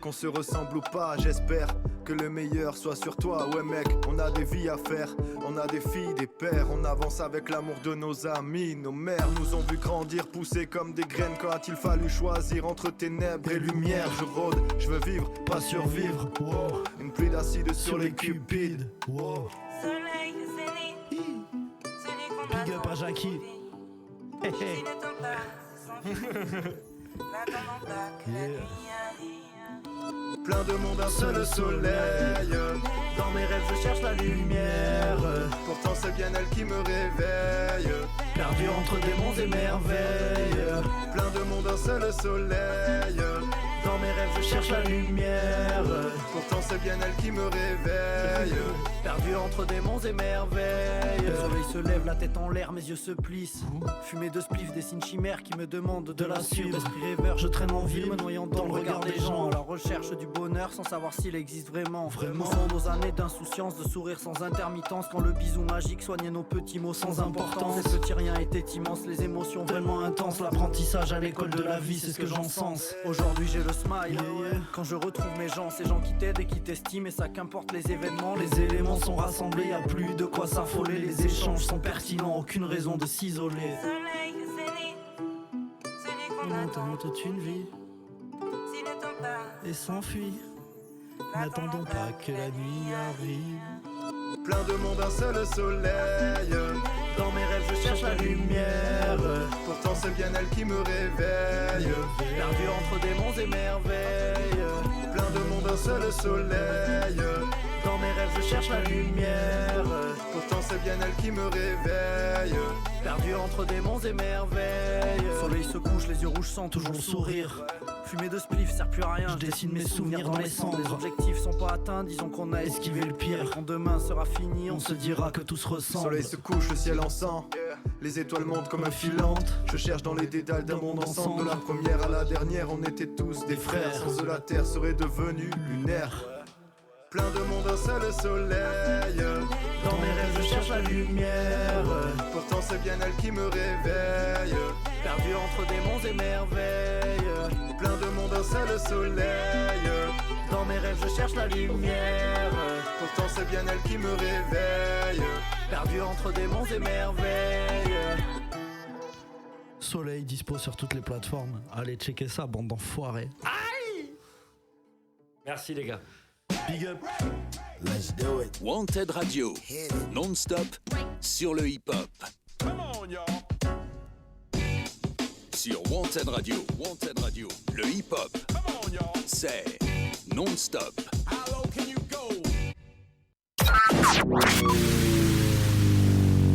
qu'on se ressemble ou pas, j'espère que le meilleur soit sur toi. Ouais mec, on a des vies à faire, on a des filles, des pères. On avance avec l'amour de nos amis. Nos mères nous ont vu grandir, pousser comme des graines. Quand a-t-il fallu choisir entre ténèbres et lumière? Je rôde, je veux vivre, pas survivre. Wow. Une pluie d'acide sur les cupides. Wow. Soleil, zénith, celui qu'on Big up à Jackie. Si le temps passe sans fil, n'attendons pas que la nuit arrive. Plein de monde, un seul soleil. Dans mes rêves je cherche la lumière. Pourtant c'est bien elle qui me réveille. Perdu entre démons et merveilles. Plein de monde, un seul soleil. Dans mes rêves je cherche la lumière. Pourtant c'est bien elle qui me réveille. Perdu entre démons et merveilles. Le soleil se lève, la tête en l'air, mes yeux se plissent. Fumée de spliff, des signes chimères qui me demandent de la suivre. Esprit rêveur, je traîne en ville, me noyant dans le regard des gens. À la recherche du bonheur sans savoir s'il existe vraiment. Nous sommes nos années d'insouciance, de sourire sans intermittence. Quand le bisou magique soignait nos petits mots sans importance. Ces petits riens étaient immenses, les émotions vraiment intenses. L'apprentissage à l'école de la vie, c'est ce que j'en sens. Aujourd'hui j'ai le smile, quand je retrouve mes gens, ces gens qui t'aident et qui t'estiment. Et ça qu'importe les événements, les éléments sont rassemblés, y'a plus de quoi s'affoler. Les échanges sont pertinents, aucune raison de s'isoler. Soleil, zénith, celui qu'on attend toute une vie si le temps passe. et s'enfuit. N'attendons pas que la nuit arrive. Plein de monde, un seul soleil. Dans mes rêves je cherche la lumière. Pourtant c'est bien elle qui me réveille. Perdu entre démons et merveilles. Plein de monde, un seul soleil. Dans mes rêves je cherche la lumière. Pourtant c'est bien elle qui me réveille. Perdu entre démons et merveilles. Soleil se couche, les yeux rouges sans toujours le sourire. Fumée de spliff sert plus à rien. Je dessine mes souvenirs dans les cendres. Les objectifs sont pas atteints, disons qu'on a esquivé le pire. Quand demain sera fini, on se dira que tout se ressemble. Soleil se couche, le ciel en sang. Les étoiles montent comme un filante. Je cherche dans les dédales d'un monde ensemble. De la première à la dernière, on était tous des frères. Sans eux la terre serait devenue lunaire. Plein de monde, un seul soleil. Dans mes rêves je cherche la lumière. Pourtant c'est bien elle qui me réveille. Perdu entre démons et merveilles. Plein de monde, un seul soleil. Dans mes rêves je cherche la lumière. Pourtant c'est bien elle qui me réveille. Perdu entre démons et merveilles. Soleil dispo sur toutes les plateformes. Allez checker ça, bande d'enfoirés. Merci les gars. Big up. Let's do it. Wanted Radio, non-stop sur le hip-hop. sur Wanted Radio. Wanted Radio, le hip-hop, c'est non-stop. How low can you go?